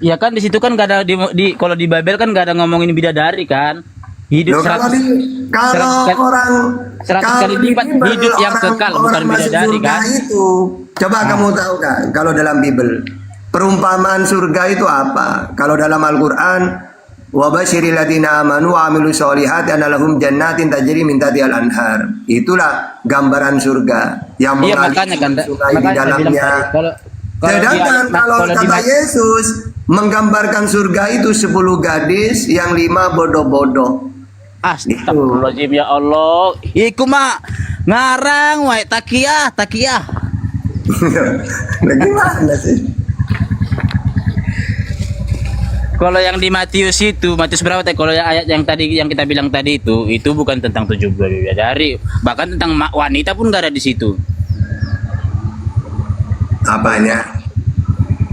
Ya kan di situ kan nggak ada kalau di Babel kan nggak ada ngomongin bidadari kan. Hidup Loh, kalau 100 orang 100 kali kalau di lipat Bible, hidup yang kekal, bukan masuk bidadari, surga kan? itu. Coba kamu tahu kan kalau dalam Bible perumpamaan surga itu apa? Kalau dalam Al-Qur'an wa basyiril ladzina amanu wa amilus solihati anna lahum jannatin tajri min tahtiha al-anhar. Itulah gambaran surga yang Iya mengalir makanya kan sungai di makanya saya bilang dalamnya. tadi, kalau Sedangkan kalau di kata Yesus menggambarkan surga itu 10 gadis yang 5 bodoh-bodoh. Astagfirullahaladzim ya Allah. Iku mah ngarang wae takiyah. Nah, gimana sih? Kalau yang di Matius itu, Matius berapa tadi? Kalau ayat yang tadi yang kita bilang tadi itu bukan tentang 70 bidadari, bahkan tentang wanita pun gak ada di situ. Apanya?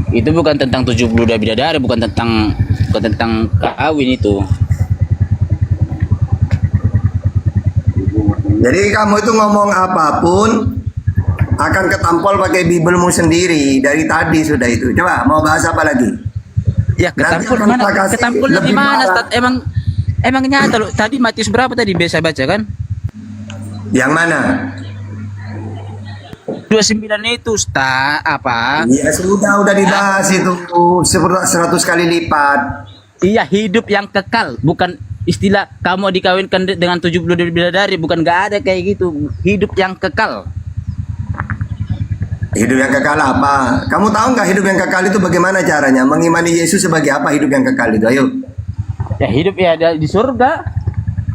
Itu bukan tentang 72 bidadari, bukan tentang kawin itu. Jadi kamu itu ngomong apapun akan ketampol pakai Biblemu sendiri dari tadi sudah itu. Coba mau bahas apa lagi? Ya ketampul Nanti akan mana? kita kasih Ketampulnya di lebih mana? parah. Stat? Emang nyata loh. Tadi Matius berapa tadi biasa baca kan? Yang mana? 29 itu apa? Ya sudah udah dibahas itu 100 kali lipat. Iya, hidup yang kekal, bukan istilah kamu dikawinkan dengan 70 bidadari, bukan nggak ada kayak gitu. Hidup yang kekal. Hidup yang kekal apa? Kamu tahu nggak hidup yang kekal itu bagaimana caranya? Mengimani Yesus sebagai apa hidup yang kekal itu? Ayo. Ya hidup ya ada di surga.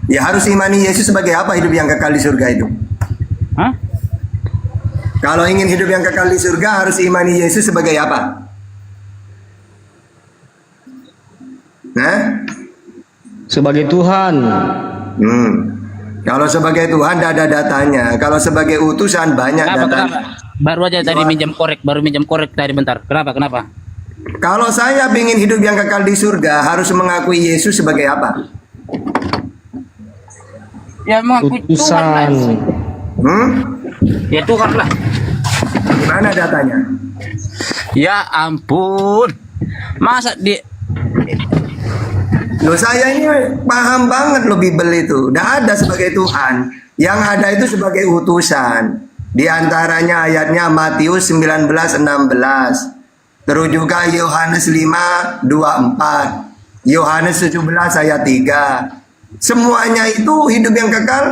Ya harus imani Yesus sebagai apa hidup yang kekal di surga itu? Hah? Kalau ingin hidup yang kekal di surga harus imani Yesus sebagai apa? Nah? Sebagai Tuhan. Kalau sebagai Tuhan tidak ada datanya. Kalau sebagai utusan banyak datanya. Baru aja tadi minjam korek tadi bentar. Kenapa? Kalau saya ingin hidup yang kekal di surga harus mengakui Yesus sebagai apa? Ya mengakui Tuhan lah. Utusan. Ya Tuhan lah. Gimana datanya? Ya ampun. Masa di Loh saya ini paham banget loh Bible itu. Tidak ada sebagai Tuhan. Yang ada itu sebagai utusan. Di antaranya ayatnya Matius 19:16. Terus juga Yohanes 5:24. Yohanes 17 ayat 3. Semuanya itu hidup yang kekal,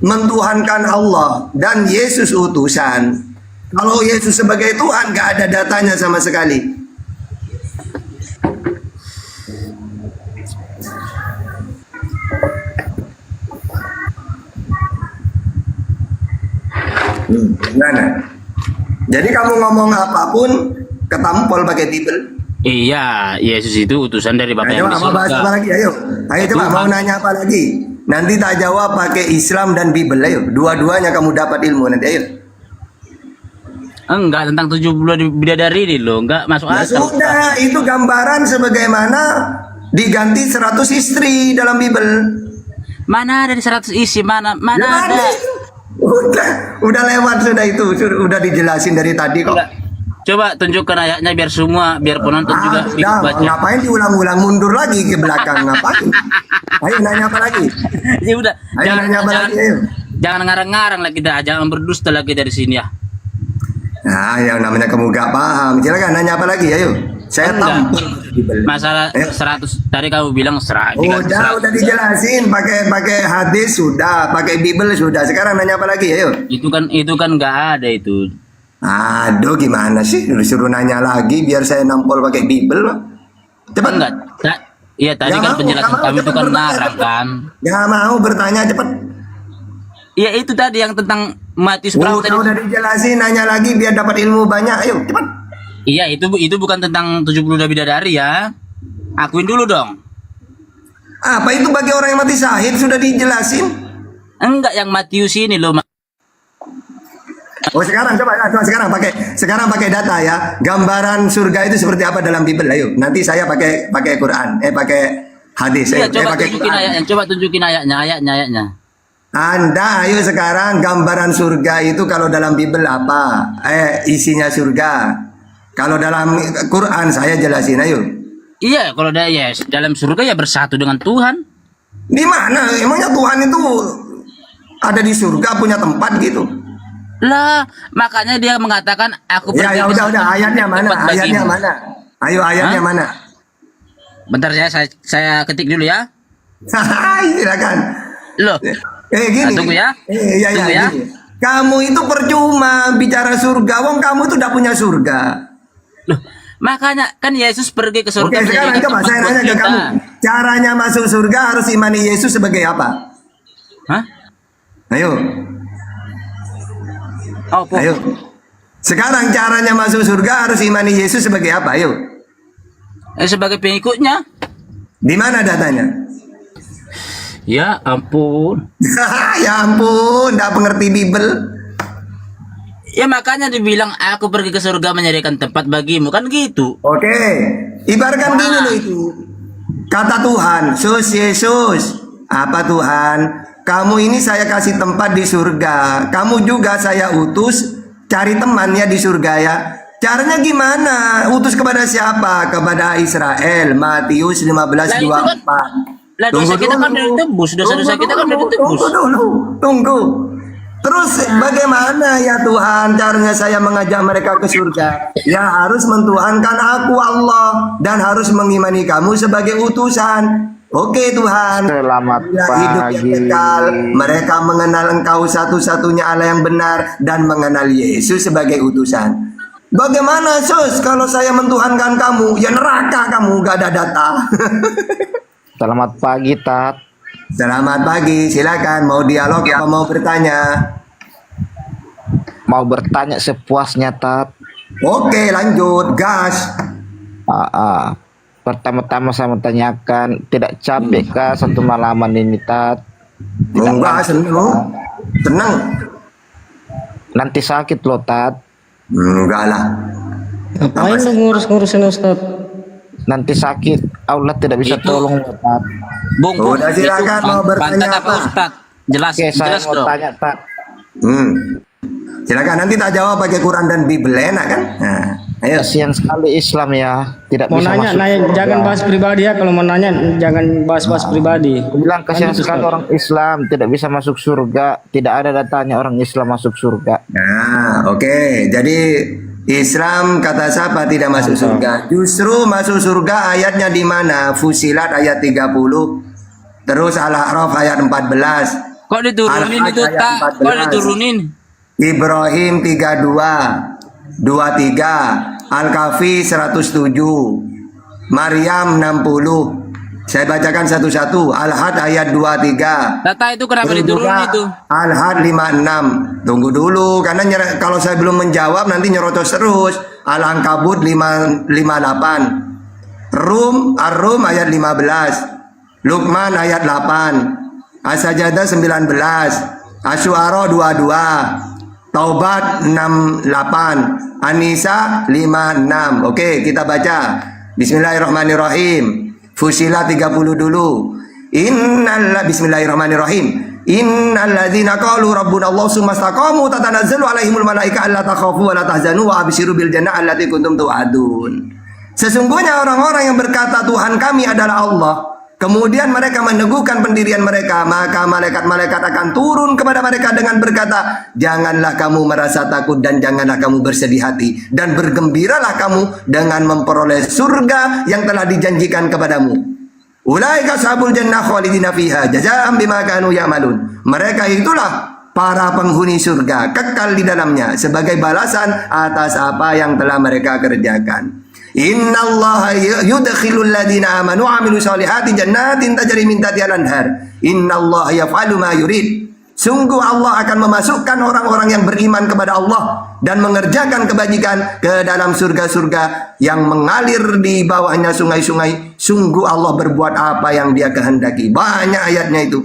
mentuhankan Allah dan Yesus utusan. Kalau Yesus sebagai Tuhan nggak ada datanya sama sekali. Gimana? Jadi kamu ngomong apapun ketampol pakai Bible. Iya, Yesus itu utusan dari Bapa Ayo, yang di mau bahas surga. apa lagi? Ayo coba Tuhan. mau nanya apa lagi? Nanti tak jawab pakai Islam dan Bible. Ayo, dua-duanya kamu dapat ilmu nanti. Ayo. Enggak, tentang 70 bidadari ini loh, enggak masuk Ya akal. sudah, itu gambaran sebagaimana diganti 100 istri dalam Bible. Mana ada di 100 isi, mana Ya, ada. udah lewat sudah itu, udah dijelasin dari tadi kok. Coba tunjukkan ayatnya biar penonton juga Udah, ikut baca. ngapain diulang-ulang mundur lagi ke belakang? Ngapain? Ayo nanya apa lagi? Ya udah, Ayo nanya apa lagi? Ayo. jangan ngarang-ngarang lah kita, jangan berdusta lagi dari sini ya. Nah, yang namanya kamu gak paham. Silakan nanya apa lagi? Ayo. Saya Enggak. tampil. Masalah Ayo. 100 tadi kamu bilang 100. Udah dijelasin pakai hadis sudah, pakai Bible sudah. Sekarang nanya apa lagi? Ayo. Itu kan nggak ada itu. Aduh, gimana sih? Disuruh nanya lagi biar saya nampol pakai Bible. Cepat. Enggak. Iya tadi Nggak kan mau, penjelasan nggak mau, kami itu cepat kan bertanya, ngarang cepat. kan. Gak mau bertanya cepat. Iya itu tadi yang tentang Matius berapa tadi? Udah dijelasin, nanya lagi biar dapat ilmu banyak. Ayo, cepat. Iya itu bukan tentang 70 bidadari ya. Akuin dulu dong. Apa itu bagi orang yang mati syahid sudah dijelasin? Enggak yang Matius ini loh. Oh sekarang sekarang pakai data ya. Gambaran surga itu seperti apa dalam Bible? Ayo, nanti saya pakai Quran, pakai hadis. Iya Saya coba pakai tunjukin Quran. ayatnya. Coba tunjukin ayatnya. Anda ayo sekarang gambaran surga itu kalau dalam Bible apa? Isinya surga. Kalau dalam Quran saya jelasin ayo. Iya kalau dalam surga ya bersatu dengan Tuhan. Di mana? Emangnya Tuhan itu ada di surga punya tempat gitu? Lah makanya dia mengatakan aku Ya pergi ke udah tempat ayatnya mana? bagimu. Ayatnya mana? Ayo ayatnya Hah? mana? Bentar saya ketik dulu ya. Silakan. Loh, Gini. tunggu ya. Iya, Tunggu ya. gini. Kamu itu percuma bicara surga, wong kamu itu udah punya surga. Loh, makanya kan Yesus pergi ke surga. Oke, sekarang menjadikan coba tempat saya buat nanya ke kita. kamu. Caranya masuk surga harus imani Yesus sebagai apa? Hah? Ayo, Oh, ayo. Sekarang caranya masuk surga harus imani Yesus sebagai apa? Ayo. sebagai pengikutnya. Di mana datanya? Ya ampun. Ya ampun, enggak pengerti Bible. Ya makanya dibilang aku pergi ke surga menyediakan tempat bagimu kan gitu. Oke, ibaratkan gini loh itu. Kata Tuhan, Yesus, apa Tuhan? Kamu ini saya kasih tempat di surga. Kamu juga saya utus cari temannya di surga ya. Caranya gimana? Utus kepada siapa? Kepada Israel. Matius 15:24. Lah dosa kita kan udah ditebus, dosa-dosa kita kan udah ditebus. Tunggu. Terus bagaimana ya Tuhan caranya saya mengajak mereka ke surga? Ya harus mentuhankan aku Allah dan harus mengimani kamu sebagai utusan. Oke Tuhan. Selamat Ya, hidup yang pagi. kekal. Mereka mengenal Engkau satu-satunya Allah yang benar dan mengenal Yesus sebagai utusan. Bagaimana Sus kalau saya mentuhankan kamu? Ya neraka kamu, gak ada data. Selamat pagi, Tat. Selamat pagi, silakan mau dialog apa mau bertanya? Mau bertanya sepuasnya, Tat. Oke, lanjut, gas. Pertama-tama saya mau tanyakan, tidak capek kah satu malaman ini, Tat? Enggak, seneng. Seneng. Nanti sakit loh, Tat. Enggak lah. Ngapain lu ngurus-ngurusin Ustaz? Nanti sakit, Allah tidak bisa Itu- tolong loh, Tat. Bung, Udah, silakan, mau bertanya pantat apa? Ustaz? Jelas, Oke, saya jelas mau dong. tanya, Tat. Silakan nanti tak jawab pakai Quran dan Bible enak kan? Nah, ayo. Kasihan sekali Islam ya, tidak Mau bisa nanya, masuk surga. jangan bahas pribadi ya. Kalau mau nanya, jangan bahas-bahas pribadi. Aku bilang kasihan Lanjut, sekali Ustaz. orang Islam tidak bisa masuk surga. Tidak ada datanya orang Islam masuk surga. Nah, oke. Jadi Islam kata siapa tidak masuk surga? Justru masuk surga ayatnya di mana? Fusilat ayat 30. Terus Al-A'raf ayat 14. Kok diturunin Al-Hajj itu ayat tak? Kok 14. diturunin? Ibrahim 32, 23, Al-Kahfi 107, Maryam 60. Saya bacakan satu-satu. Al-Had ayat 23. Tata itu kenapa Terus diturunin juga itu? Al-Had 56. Tunggu dulu karena kalau saya belum menjawab nanti nyerocos terus. Al-Ankabut 58. Ar-Rum ayat 15. Luqman ayat 8. As-Sajadah 19. Asy-Syu'ara 22. Taubat 68. An-Nisa 56. Oke, kita baca. Bismillahirrahmanirrahim. Fusilat 30 dulu. Bismillahirrahmanirrahim. Innalladzina qalu rabbuna Allah tsumma istaqamu tatanazzalu alaihimul malaika alla takhafu wa la tahzanu wa abshiru bil jannah allati kuntum tu'adun. Sesungguhnya orang-orang yang berkata Tuhan kami adalah Allah, kemudian mereka meneguhkan pendirian mereka, maka malaikat-malaikat akan turun kepada mereka dengan berkata, janganlah kamu merasa takut dan janganlah kamu bersedih hati, dan bergembiralah kamu dengan memperoleh surga yang telah dijanjikan kepadamu. Ulaika ashabul jannah khalidina fiha jazaa'an bima kanu ya'malun. Mereka itulah para penghuni surga, kekal di dalamnya sebagai balasan atas apa yang telah mereka kerjakan. Innallaha yudkhilul ladzina amanu wa 'amilus solihati jannatin tajri min tahtiha al-anhar. Innallaha yaf'alu ma yurid. Sungguh Allah akan memasukkan orang-orang yang beriman kepada Allah dan mengerjakan kebajikan ke dalam surga-surga yang mengalir di bawahnya sungai-sungai. Sungguh Allah berbuat apa yang Dia kehendaki. Banyak ayatnya itu.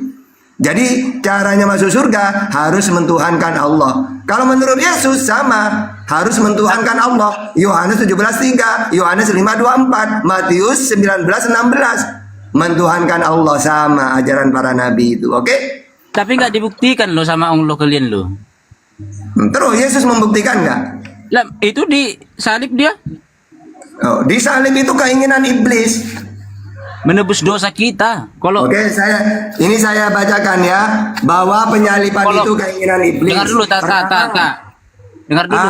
Jadi caranya masuk surga harus mentuhankan Allah. Kalau menurut Yesus sama, harus mentuhankan Allah. Yohanes 17:3, Yohanes 5:24, Matius 19:16. Mentuhankan Allah sama ajaran para nabi itu, oke? Tapi nggak dibuktikan loh sama Allah kalian loh. Terus Yesus membuktikan nggak? Lah, itu di salib dia Oh, di salib itu keinginan iblis. menebus dosa kita. Kalau Oke, saya bacakan ya, bahwa penyaliban Kalau- itu keinginan iblis. dengar dulu, tak. Dengar dulu.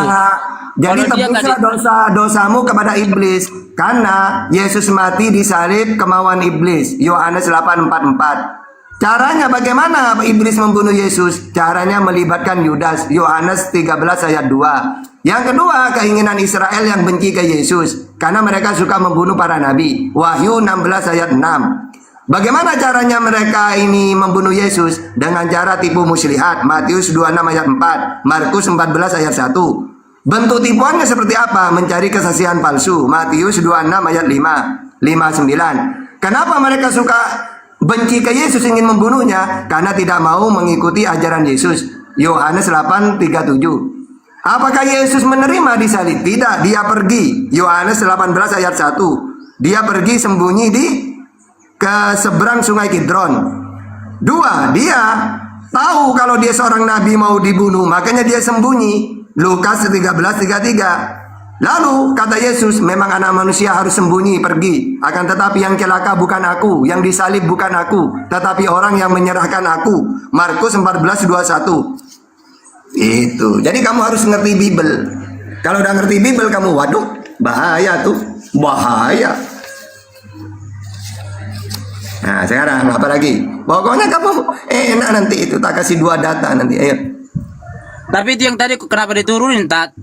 Jadi Kalau dia nggak tebuslah dosamu kepada iblis karena Yesus mati di salib kemauan iblis. Yohanes 8:44. Caranya bagaimana iblis membunuh Yesus? Caranya melibatkan Yudas. Yohanes 13 ayat 2. Yang kedua, keinginan Israel yang benci ke Yesus karena mereka suka membunuh para nabi. Wahyu 16 ayat 6. Bagaimana caranya mereka ini membunuh Yesus? Dengan cara tipu muslihat. Matius 26 ayat 4, Markus 14 ayat 1. Bentuk tipuannya seperti apa? Mencari kesaksian palsu. Matius 26 ayat 59. Kenapa mereka suka benci ke Yesus, ingin membunuhnya? Karena tidak mau mengikuti ajaran Yesus. Yohanes 8:37. Apakah Yesus menerima di salib? Tidak, dia pergi. Yohanes 18 ayat 1. Dia pergi sembunyi ke seberang sungai Kidron. 2. Dia tahu kalau dia seorang nabi mau dibunuh, makanya dia sembunyi. Lukas 13:33. Lalu kata Yesus, memang anak manusia harus sembunyi pergi. Akan tetapi yang celaka bukan aku, yang disalib bukan aku, tetapi orang yang menyerahkan aku. Markus 14:21. Itu. Jadi kamu harus ngerti Bible. Kalau udah ngerti Bible kamu, waduh, bahaya tuh. Bahaya. Nah sekarang apa lagi? Pokoknya kamu enak nanti itu, tak kasih 2 data nanti. Ayo. tapi itu yang tadi kenapa diturunin, Tat?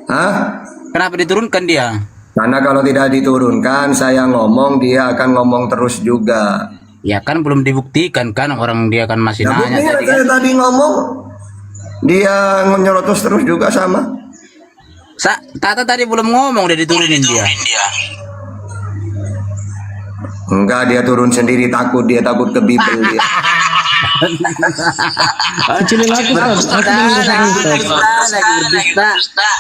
Hah? Kenapa diturunkan dia? Karena kalau tidak diturunkan, saya ngomong, dia akan ngomong terus juga. Ya kan belum dibuktikan kan, orang dia kan masih Ya, nanya buktinya tadi kan. saya tadi ngomong, dia nyerotos terus juga sama. Tata tadi belum ngomong udah diturunin dia. Enggak, dia turun sendiri, takut ke Bible dia. Kecilin aku Ustaz. Aku dengar Ustaz.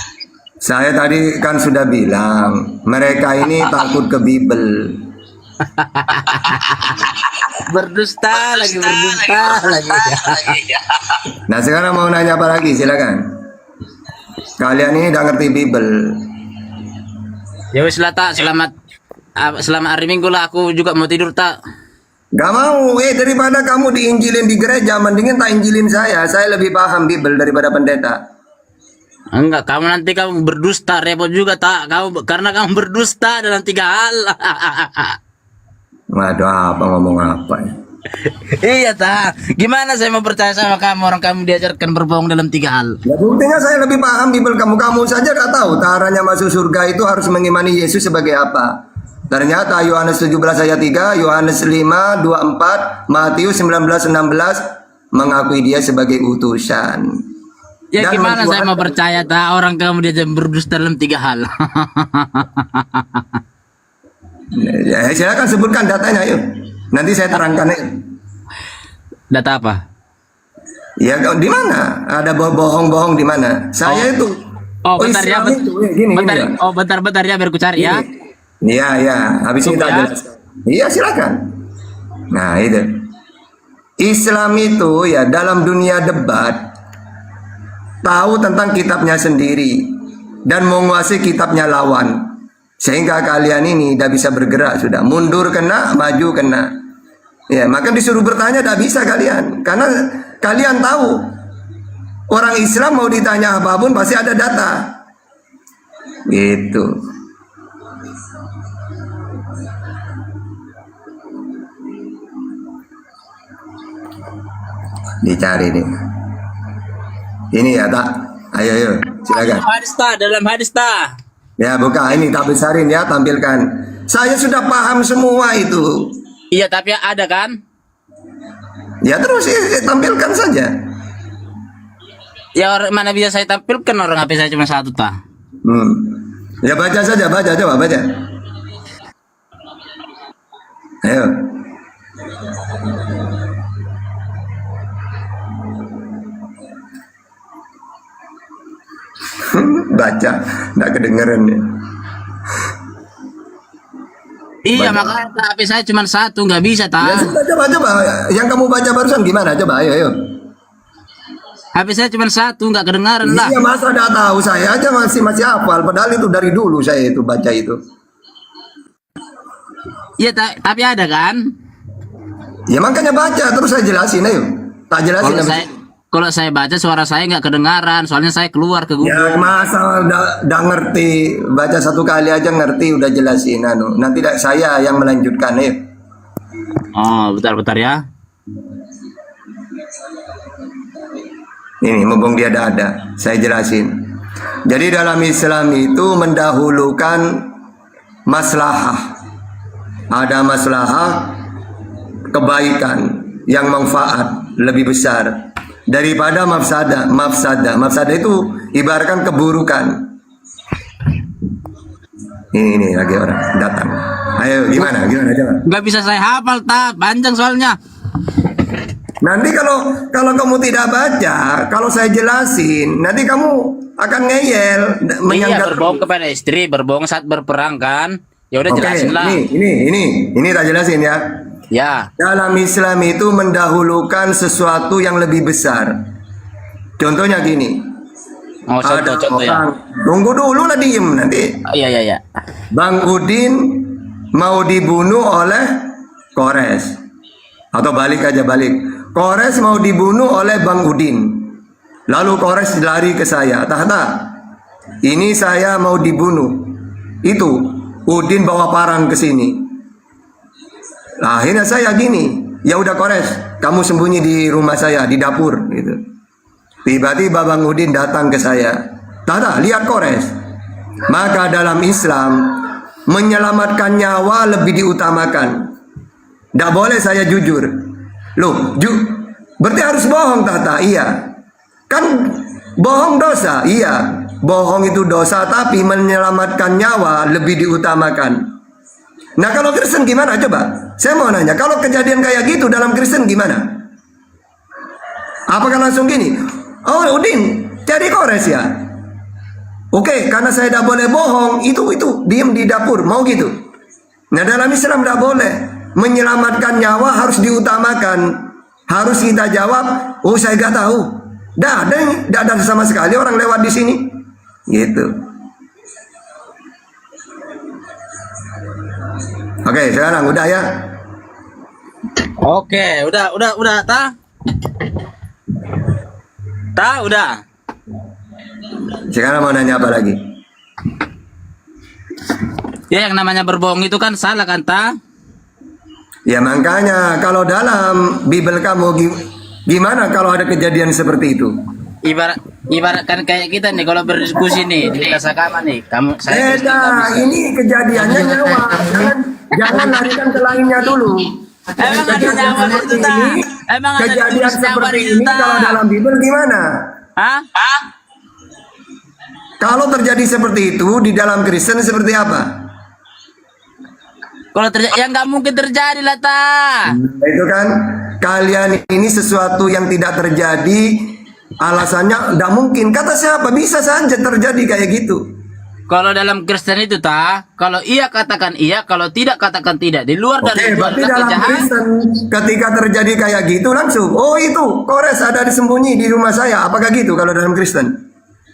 Saya tadi kan sudah bilang, mereka ini takut ke Bible. berdusta lagi. Nah sekarang mau nanya apa lagi, silakan. Kalian ini udah ngerti Bible. Ya wis lah, Tak, selamat hari Minggu lah, aku juga mau tidur, Tak. Gak mau, daripada kamu diinjilin di gereja, mendingin tak injilin saya lebih paham Bible daripada pendeta. Enggak, kamu nanti kamu berdusta, repot juga tak? Karena kamu berdusta dalam 3 hal. Waduh, apa ngomong apa ya? Iya tak? Gimana saya mau percaya sama kamu orang kamu diajarkan berbohong dalam 3 hal? Ya buktinya saya lebih paham Bible kamu saja gak tahu caranya masuk surga itu harus mengimani Yesus sebagai apa. Ternyata Yohanes 17 ayat 3, Yohanes 5, 24, Matius 19, 16 mengakui dia sebagai utusan. Ya Dan gimana saya menjual- mau percaya tak orang kamu diajar berdusta dalam 3 hal? Ya, silakan sebutkan datanya yuk. Nanti saya terangkan yuk. Data apa? Ya di mana? Ada bohong-bohong di mana? Saya itu. Oh bentar ya, Islam itu. Gini, bentar, gini, ya. oh bentar ya biar ku cari ya. Iya, iya. Habis ini Tunggu tak ya. jelas. Iya, silakan. Nah, itu. Islam itu ya dalam dunia debat tahu tentang kitabnya sendiri dan menguasai kitabnya lawan. Sehingga kalian ini tidak bisa bergerak sudah. Mundur kena, maju kena. Ya, maka disuruh bertanya tidak bisa kalian. Karena kalian tahu orang Islam mau ditanya apapun pasti ada data. Gitu. Dicari nih. Ini ya tak. Ayo silakan. Dalam hadis ta. Ya buka ini tak besarin ya tampilkan. Saya sudah paham semua itu. Iya tapi ada kan? Ya terus tampilkan saja. Ya orang mana bisa saya tampilkan orang HP saya cuma 1 ta. Ya baca saja, coba baca. Ayo. Baca, nggak kedengeran ya. Iya Banyak. makanya HP saya cuma 1 nggak bisa Ya ta. sudah coba. Yang kamu baca barusan gimana? Coba ayo. HP saya cuma 1 nggak kedengaran lah. Iya masa nggak tahu, saya aja masih hafal. Padahal itu dari dulu saya itu baca itu. Iya tapi ada kan? Ya makanya baca terus saya jelasin ayo. Tak jelasin. Kalau saya baca suara saya nggak kedengaran, soalnya saya keluar ke Google. Ya masa udah ngerti, baca 1 kali aja ngerti udah jelasin anu. Nanti saya yang melanjutkan ya. Oh, bentar ya. Ini mumpung dia ada, saya jelasin. Jadi dalam Islam itu mendahulukan maslahah. Ada maslahah kebaikan yang manfaat lebih besar daripada mafsadah. Mafsadah itu ibaratkan keburukan. Ini lagi orang datang. Ayo gimana coba. Nggak bisa saya hafal ta, panjang soalnya. Nanti kalau kamu tidak baca, kalau saya jelasin, nanti kamu akan ngeyel, Iya, menyangka. berbohong kepada istri, berbohong saat berperang kan. Ya udah Oke, jelasin lah. ini tak jelasin ya. Ya. Dalam Islam itu mendahulukan sesuatu yang lebih besar. Contohnya gini. Oh, Ada contoh ya. orang, tunggu dulu lah diem nanti. Iya. Bang Udin mau dibunuh oleh Kores. Atau balik. Kores mau dibunuh oleh Bang Udin. Lalu Kores lari ke saya. Tahta, ini saya mau dibunuh. Itu Udin bawa parang ke sini. Nah, akhirnya saya gini, ya udah Kores, kamu sembunyi di rumah saya di dapur gitu. Tiba-tiba Bang Udin datang ke saya. Tata, lihat Kores. Maka dalam Islam menyelamatkan nyawa lebih diutamakan. Tidak boleh saya jujur. Loh, berarti harus bohong Tata? Iya. Kan bohong dosa? Iya. Bohong itu dosa, tapi menyelamatkan nyawa lebih diutamakan. Nah kalau Kristen gimana coba? Saya mau nanya, kalau kejadian kayak gitu dalam Kristen gimana? Apakah langsung gini? Oh Udin, cari Kores ya? Oke, karena saya tidak boleh bohong, itu diem di dapur, mau gitu? Nah dalam Islam tidak boleh. Menyelamatkan nyawa harus diutamakan. Harus kita jawab, oh saya gak tahu. Tidak ada sama sekali orang lewat di sini. Gitu. Oke, sekarang udah ya. Oke, udah ta. Ta udah. Sekarang mau nanya apa lagi? Ya yang namanya berbohong itu kan salah kan ta? Ya makanya kalau dalam Bible kamu gimana kalau ada kejadian seperti itu? Ibaratkan kayak kita nih kalau berdiskusi nih di kelas agama nih, Beda, ini kejadiannya nyawa. Jangan larikan ke lainnya dulu. Emang ada nyawa itu ta? Emang ada Kejadian tulis nyawa seperti di ini ta? kalau dalam Bible gimana? Hah? Kalau terjadi seperti itu di dalam Kristen seperti apa? Kalau terjadi, ya nggak mungkin terjadi lah ta. Nah, itu kan kalian ini sesuatu yang tidak terjadi, alasannya tidak mungkin. Kata siapa? Bisa saja terjadi kayak gitu. Kalau dalam Kristen itu ta, kalau iya katakan iya, kalau tidak katakan tidak. Di luar Oke, dari itu berarti adalah dalam kejahatan. Kristen ketika terjadi kayak gitu langsung, oh itu kores ada disembunyi di rumah saya. Apakah gitu kalau dalam Kristen?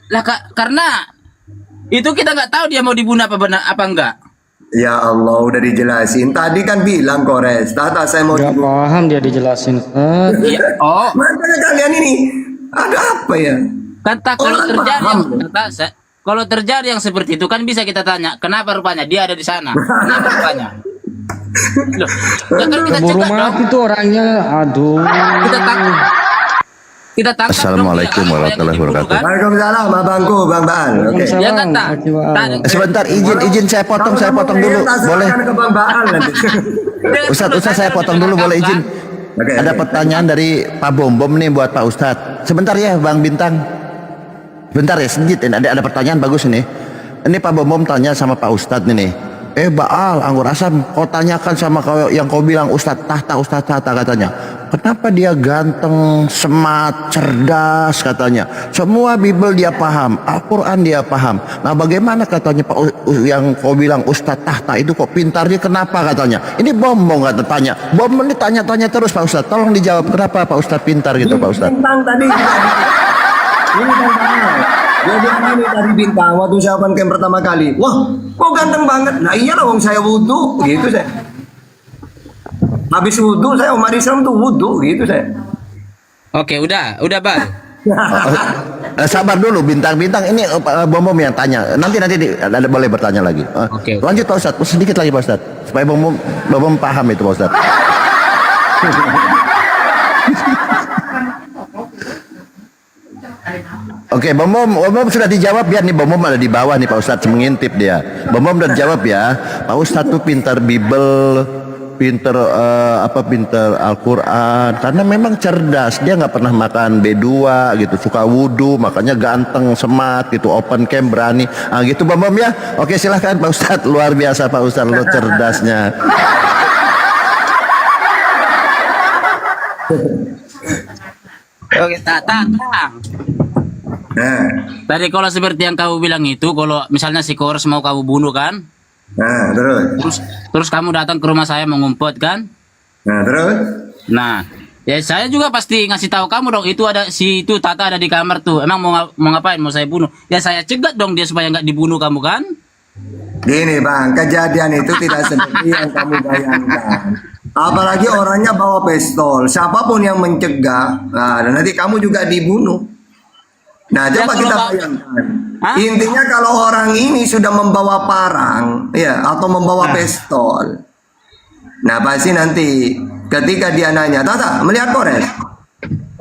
Lah karena itu kita nggak tahu dia mau dibunuh apa benar apa enggak. Ya Allah, udah dijelasin. Tadi kan bilang kores, tata saya mau Gak dibunuh. paham dia dijelasin. Iya. Oh, Makanya kalian ini ada apa ya? kata kalau Orang terjadi paham. kalau terjadi yang seperti itu kan bisa kita tanya, kenapa rupanya dia ada di sana? Kenapa rupanya? Loh, ya kan kita Keburu cegah dong. mati tuh orangnya. Aduh. Kita tangkap Assalamualaikum warahmatullahi wabarakatuh. Waalaikumsalam, abangku, Bang Baan. Oke. Ya kan tak? Sebentar, izin saya potong dulu, boleh? Ke Bang Baan nanti. Ustadz saya potong dulu, boleh izin? Oke, Ada oke. pertanyaan dari Pak Bom nih buat Pak Ustadz. Sebentar ya, Bang Bintang. Bentar ya, sedikit. Ada pertanyaan bagus ini. Ini Pak Bom tanya sama Pak Ustadz nih. Baal, Anggur Asam, kau tanyakan sama kau yang kau bilang Ustadz tahta katanya. Kenapa dia ganteng, smart, cerdas katanya. Semua Bible dia paham, Al-Quran dia paham. Nah bagaimana katanya Pak yang kau bilang Ustadz tahta itu kok pintar dia kenapa katanya. Ini Bom kata tanya. Bom ini tanya-tanya terus Pak Ustadz. Tolong dijawab kenapa Pak Ustadz pintar gitu Pak Ustadz. Bintang tadi. Ini Bang Baan. Dia bilang ini tadi Bintang waktu saya open camp pertama kali. Wah, kok ganteng banget. Nah iya dong saya wudhu gitu saya. Habis wudhu saya umat Islam tuh wudhu gitu saya. Oke, udah Bang. Sabar dulu bintang-bintang ini Bom yang tanya. Nanti ada boleh bertanya lagi. Oke. Lanjut Pak Ustadz, sedikit lagi Pak Ustadz supaya Bom paham itu Pak Ustadz. Oke, Bom sudah dijawab ya nih. Bom ada di bawah nih Pak Ustadz mengintip dia. Bom udah dijawab ya. Pak Ustadz tuh pintar Bible, pintar pintar Al-Quran karena memang cerdas. Dia nggak pernah makan B2 gitu, suka wudhu, makanya ganteng, smart gitu, open camp berani. Gitu Bom ya. Oke, silahkan Pak Ustadz. Luar biasa Pak Ustadz lo cerdasnya. Oke, tak. Nah, Tadi kalau seperti yang kamu bilang itu, kalau misalnya si Kores mau kamu bunuh kan, nah terus. terus kamu datang ke rumah saya mengumpet kan, Nah terus. nah, ya saya juga pasti ngasih tahu kamu dong, itu ada si itu Tata ada di kamar tuh, emang mau ngapain, mau saya bunuh? Ya saya cegat dong dia supaya nggak dibunuh kamu kan? Gini Bang, kejadian itu tidak seperti yang kamu bayangkan. Apalagi orangnya bawa pistol, siapapun yang mencegah, nah dan nanti kamu juga dibunuh. Nah Ya, coba kalau kita Bang- bayangkan. Hah? Intinya kalau orang ini sudah membawa parang, ya atau membawa pistol, nah pasti nanti ketika dia nanya, Tata melihat Kores,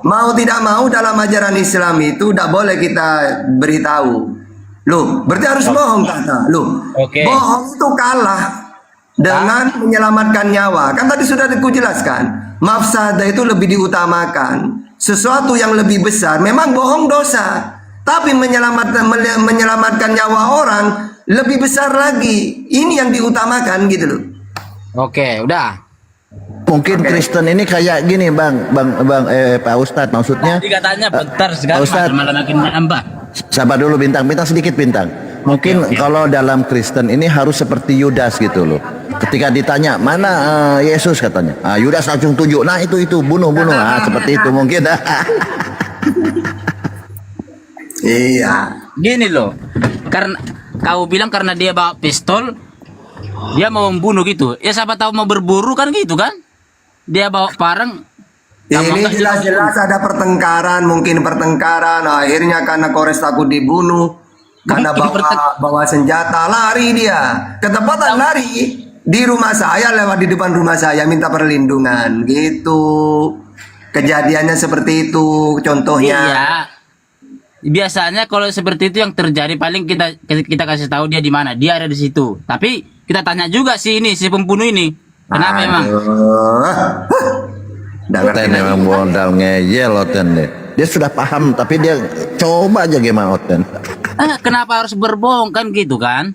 mau tidak mau dalam ajaran Islam itu tidak boleh kita beritahu. Loh, berarti harus bohong Tata. Loh, Oke. bohong itu kalah dengan menyelamatkan nyawa. Kan tadi sudah aku jelaskan, mafsadah itu lebih diutamakan. Sesuatu yang lebih besar, memang bohong dosa, tapi menyelamatkan nyawa orang lebih besar lagi. Ini yang diutamakan gitu loh. Oke, udah. Mungkin Kristen ini kayak gini Bang Pak Ustadz maksudnya. Tadi katanya bentar Pak segala Ustadz. malah makin nambah. Sabar dulu bintang sedikit bintang. Mungkin kalau dalam Kristen ini harus seperti Yudas gitu loh. Ketika ditanya mana Yesus katanya, Yudas langsung tunjuk. Nah itu bunuh. Seperti itu mungkin. Iya. Gini loh, karena kau bilang karena dia bawa pistol, dia mau membunuh gitu. Ya siapa tahu mau berburu kan gitu kan? Dia bawa parang, Ini jelas-jelas ada pertengkaran, mungkin pertengkaran. Akhirnya karena Kores takut dibunuh, karena bawa senjata, lari dia. Ketepatan lari di rumah saya, lewat di depan rumah saya, minta perlindungan. Gitu. Kejadiannya seperti itu, contohnya. Iya. Biasanya kalau seperti itu yang terjadi paling kita kasih tahu dia di mana. Dia ada di situ. Tapi kita tanya juga si pembunuh ini. Kenapa emang? Oten emang modal ngeyel Oten deh. Dia sudah paham tapi dia coba aja gimana Oten. Kenapa harus berbohong kan gitu kan?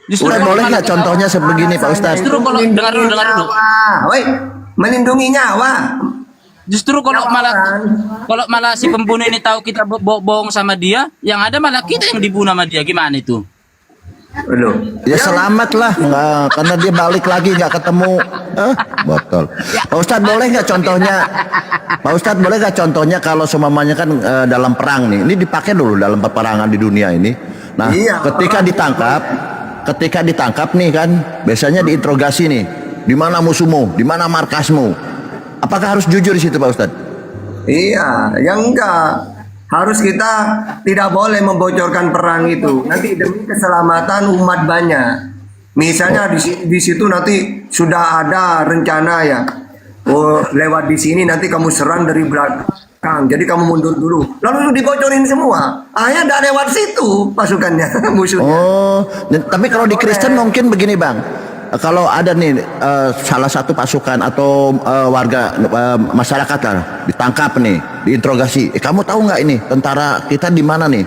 Justru Udah boleh nggak contohnya sebegini Pak Ustadz? Justru kalau dengar dulu. Woi, melindungi nyawa. Justru kalau malah si pembunuh ini tahu kita bohong sama dia, yang ada malah kita yang dibunuh sama dia. Gimana itu? Loh. Ya selamat lah, nggak, karena dia balik lagi nggak ketemu. Botol. Pak Ustadz boleh nggak contohnya? Pak Ustadz boleh nggak contohnya kalau semuanya kan dalam perang nih, ini dipakai dulu dalam peperangan di dunia ini. Nah, Iya. ketika ditangkap nih kan, biasanya diinterogasi nih, di mana musuhmu, di mana markasmu. Apakah harus jujur di situ Pak Ustadz? Iya, yang enggak. Harus kita tidak boleh membocorkan perang itu. Nanti demi keselamatan umat banyak. Misalnya di situ nanti sudah ada rencana ya. Oh, lewat di sini nanti kamu serang dari belakang. Jadi kamu mundur dulu. Lalu dibocorin semua. Akhirnya tidak lewat situ pasukannya, musuhnya. Oh, tapi kalau di Kristen mungkin begini Bang. Kalau ada nih salah satu pasukan atau warga masyarakat lah ditangkap nih, diinterogasi. Kamu tahu nggak ini tentara kita di mana nih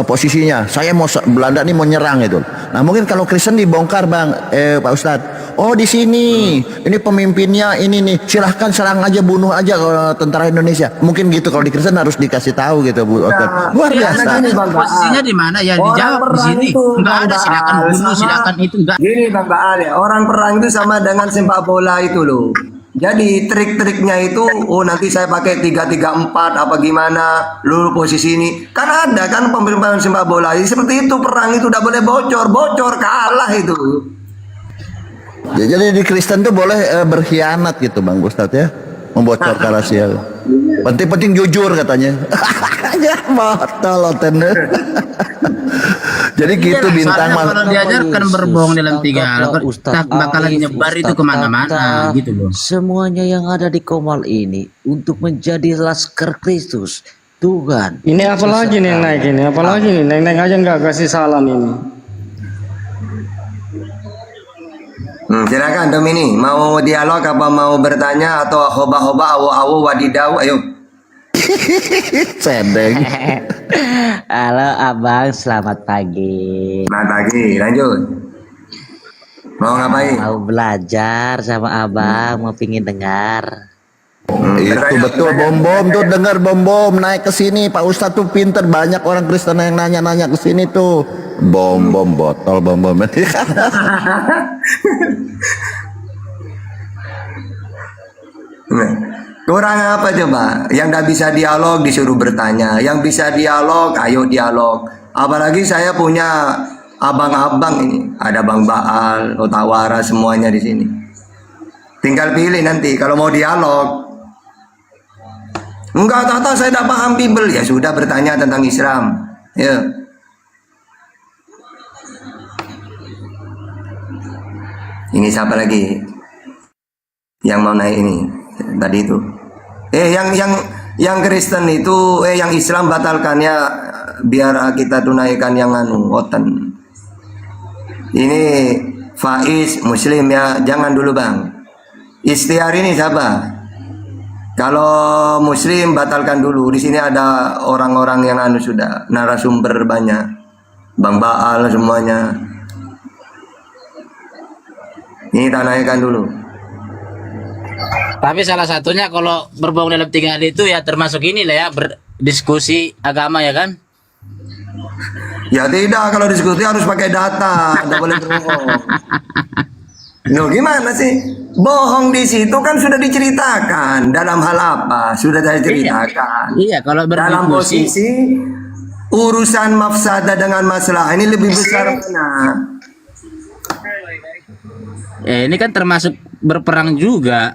posisinya? Saya mau Belanda nih mau nyerang itu. Nah mungkin kalau Kristen dibongkar Bang, Pak Ustadz. Oh di sini, ini pemimpinnya ini nih. Silahkan serang aja, bunuh aja kalau tentara Indonesia. Mungkin gitu kalau di Kristen harus dikasih tahu gitu Bu Ustadz. Luar biasa. Posisinya di mana ya? Dijawab di sini. Enggak ada silakan bunuh, silakan itu enggak. Gini Bang Baal ya, orang perang itu sama dengan sepak bola itu loh. Jadi trik-triknya itu, oh nanti saya pakai 3-3-4 apa gimana, lu posisi ini. Kan ada kan pemain sepak bola. Seperti itu perang itu udah boleh bocor kalah itu. Ya, jadi di Kristen tuh boleh berkhianat gitu Bang Ustadz ya, membocorkan rahasia. Penting-penting jujur katanya. Ya botol Oten. Jadi gitu Bintang Soalnya kalau diajarkan berbohong dalam 3 hal, bakalan nyebar itu kemana-mana gitu loh. Semuanya yang ada di Komal ini untuk menjadi laskar Kristus. Tuhan. Ini apa lagi nih yang naik ini? Apalagi nih naik aja nggak kasih salam ini. Silakan Domini, mau dialog apa mau bertanya atau hoba-hoba awo-awo wadidau, ayo. Cendeng. Halo Abang, selamat pagi. Selamat pagi, lanjut. Mau ngapain? Mau belajar sama Abang, mau pingin dengar. Itu betul bom tuh, dengar bom naik ke sini Pak Ustadz tuh pinter, banyak orang Kristen yang nanya ke sini tuh. Bom botol bom. Kurang apa coba? Yang nggak bisa dialog disuruh bertanya, yang bisa dialog ayo dialog. Apalagi saya punya abang-abang ini, ada Bang Baal, Otawara semuanya di sini. Tinggal pilih nanti kalau mau dialog. Enggak, tahu saya tidak paham Bible, ya sudah bertanya tentang Islam. Ya. Ini siapa lagi yang mau naik ini tadi itu? Yang Kristen itu, yang Islam batalkannya biar kita tunaikan yang Oten. Ini Faiz Muslim ya, jangan dulu Bang. Istiar ini siapa? Kalau Muslim batalkan dulu. Di sini ada orang-orang yang sudah narasumber banyak, Bang Baal semuanya. Ini tanyakan dulu. Tapi salah satunya kalau berbohong dalam 3 hal itu ya termasuk inilah ya, berdiskusi agama ya kan? Ya tidak, kalau diskusi harus pakai data, tidak boleh berbohong. Loh gimana sih? Bohong di situ kan sudah diceritakan. Dalam hal apa? Sudah saya ceritakan. Iya, kalau dalam berdiskusi posisi urusan mafsadah dengan masalah ini lebih besar mana? ini kan termasuk berperang juga.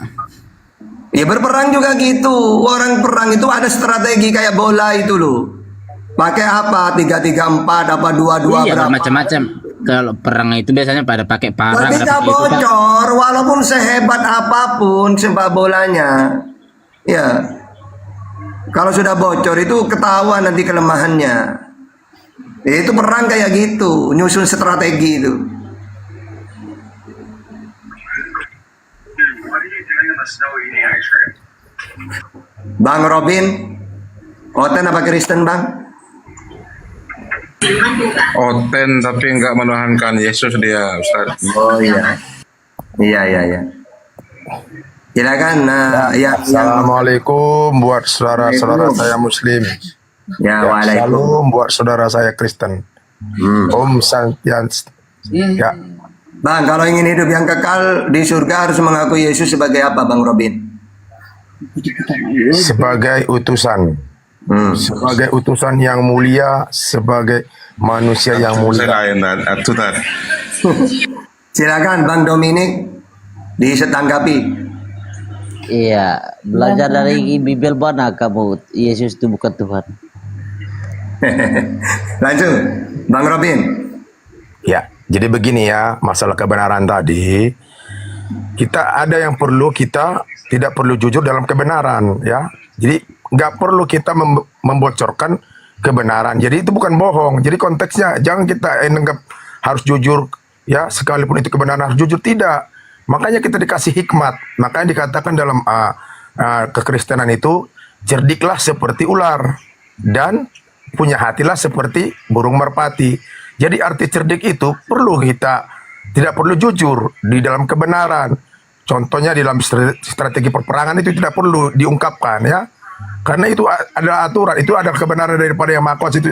Ya berperang juga gitu. Orang perang itu ada strategi kayak bola itu loh. Pakai apa? 3-3-4 apa 2-2 Iya, berapa? macam-macam. Kalau perang itu biasanya pada pakai parang. Tapi ada nggak pakai itu, kan. bocor, walaupun sehebat apapun sepak bolanya. Ya, kalau sudah bocor itu ketahuan nanti kelemahannya. Ya, itu perang kayak gitu, nyusun strategi itu. Bang Robin, Oten apa Kristen bang? Oten tapi nggak menuhankan Yesus dia, Ustaz. Oh iya, iya. Silakan. Assalamualaikum buat saudara-saudara saya Muslim. Ya, waalaikumsalam. Shalom buat saudara saya Kristen. Om Santians. Ya, Bang, kalau ingin hidup yang kekal di surga harus mengakui Yesus sebagai apa, Bang Robin? sebagai utusan. Sebagai utusan yang mulia, sebagai manusia yang mulia. Silakan Bang Dominik ditanggapi. Iya, belajar dari Bible mana kamu Yesus itu bukan Tuhan. Lanjut, Bang Robin. Ya, jadi begini ya, masalah kebenaran tadi. Kita ada yang perlu kita tidak perlu jujur dalam kebenaran ya. Jadi nggak perlu kita membocorkan kebenaran. Jadi itu bukan bohong. Jadi konteksnya jangan kita anggap harus jujur ya, sekalipun itu kebenaran harus jujur, tidak. Makanya kita dikasih hikmat. Makanya dikatakan dalam kekristenan itu, cerdiklah seperti ular dan punya hatilah seperti burung merpati. Jadi arti cerdik itu perlu kita tidak perlu jujur di dalam kebenaran. Contohnya di dalam strategi perperangan itu tidak perlu diungkapkan ya. Karena itu ada aturan, itu ada kebenaran daripada yang Maha Kuasa itu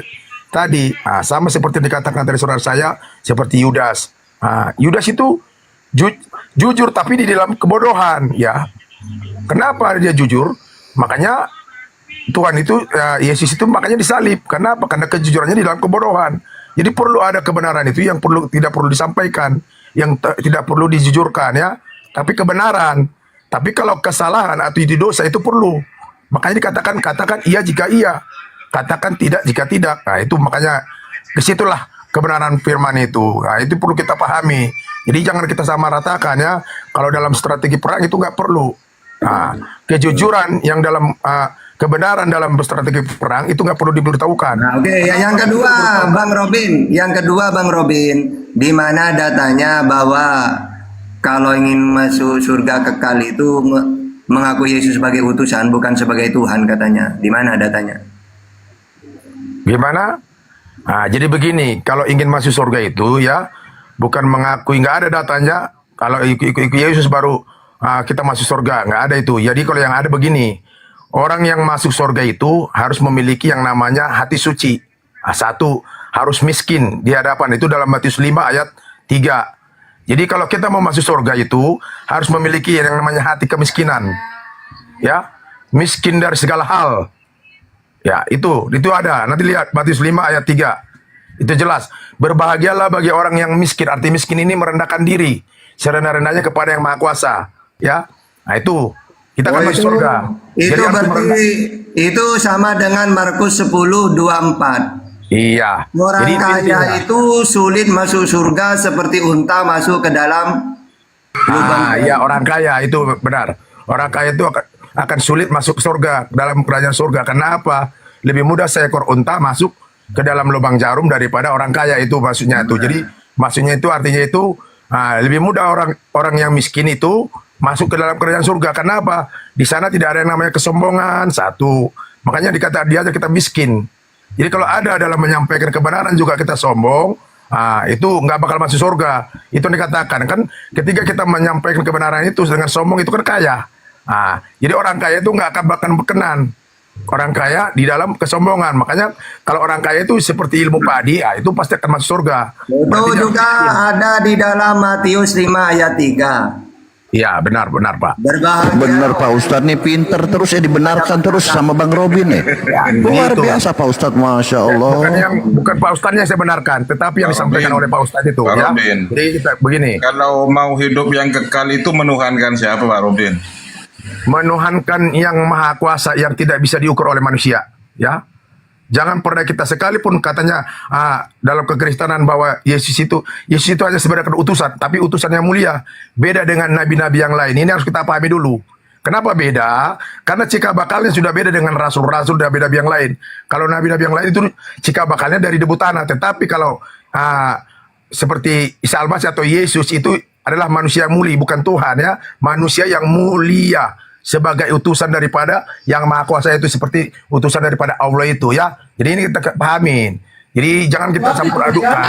tadi. Sama seperti dikatakan dari saudara saya, seperti Yudas. Yudas itu jujur tapi di dalam kebodohan ya. Kenapa dia jujur? Makanya Tuhan itu Yesus itu makanya disalib. Kenapa? Karena kejujurannya di dalam kebodohan. Jadi perlu ada kebenaran itu yang tidak perlu disampaikan, yang tidak perlu dijujurkan ya. Tapi kebenaran. Tapi kalau kesalahan atau itu dosa itu perlu. Makanya katakan iya jika iya, katakan tidak jika tidak. Nah itu makanya disitulah kebenaran firman itu. Nah itu perlu kita pahami. Jadi jangan kita samaratakan ya. Kalau dalam strategi perang itu nggak perlu. Nah, kejujuran yang dalam kebenaran dalam strategi perang itu nggak perlu diberitahukan. Nah, Oke, yang kedua Bang Robin, di mana datanya bahwa kalau ingin masuk surga kekal itu mengaku Yesus sebagai utusan bukan sebagai Tuhan katanya. Di mana datanya? Gimana? Jadi begini, kalau ingin masuk surga itu ya bukan mengakui, nggak ada datanya. Kalau ikut Yesus baru kita masuk surga, nggak ada itu. Jadi kalau yang ada begini, orang yang masuk surga itu harus memiliki yang namanya hati suci. Satu, harus miskin di hadapan, itu dalam Matius 5 ayat 3. Jadi kalau kita mau masuk surga itu harus memiliki yang namanya hati kemiskinan. Ya, miskin dari segala hal. Ya, itu ada. Nanti lihat Matius 5 ayat 3. Itu jelas. Berbahagialah bagi orang yang miskin. Arti miskin ini merendahkan diri serendah-rendahnya kepada yang Maha Kuasa. Ya. Nah, itu kita akan masuk surga. Itu berarti itu sama dengan Markus 10:24. Iya. Orang kaya itu sulit masuk surga seperti unta masuk ke dalam lubang. Ya, orang kaya itu benar. Orang kaya itu akan sulit masuk surga, dalam kerajaan surga. Karena apa? Lebih mudah seekor unta masuk ke dalam lubang jarum daripada orang kaya, itu maksudnya itu. Jadi maksudnya itu artinya itu lebih mudah orang yang miskin itu masuk ke dalam kerajaan surga. Karena apa? Di sana tidak ada yang namanya kesombongan, satu. Makanya dia aja kita miskin. Jadi kalau ada dalam menyampaikan kebenaran juga kita sombong, itu nggak bakal masuk surga. Itu dikatakan kan ketika kita menyampaikan kebenaran itu dengan sombong itu kan kaya. Jadi orang kaya itu nggak akan bakal berkenan. Orang kaya di dalam kesombongan. Makanya kalau orang kaya itu seperti ilmu padi, itu pasti akan masuk surga. Itu juga ada di dalam Matius 5 ayat 3. Iya, benar Pak. Benar Pak Ustadz nih, pinter terus ya, dibenarkan terus sama Bang Robin nih. Luar biasa Pak Ustadz, Masya Allah. Bukan Pak Ustadznya saya benarkan, tetapi yang disampaikan oleh Pak Ustadz itu. Ya. Jadi kita begini. Kalau mau hidup yang kekal itu menuhankan siapa Pak Robin? menuhankan yang maha kuasa yang tidak bisa diukur oleh manusia, ya. Jangan pernah kita sekalipun katanya dalam kekristenan bahwa Yesus itu hanya sebagai utusan, tapi utusan yang mulia, beda dengan nabi-nabi yang lain. Ini harus kita pahami dulu. Kenapa beda? Karena cikal bakalnya sudah beda dengan rasul-rasul dan nabi-nabi yang lain. Kalau nabi-nabi yang lain itu cikal bakalnya dari debu tanah, tetapi kalau seperti Isa Al-Masih atau Yesus itu adalah manusia yang mulia, bukan Tuhan, ya, manusia yang mulia sebagai utusan daripada yang maha kuasa, itu seperti utusan daripada Allah itu, ya. Jadi ini kita pahamin. Jadi jangan kita campur adukan.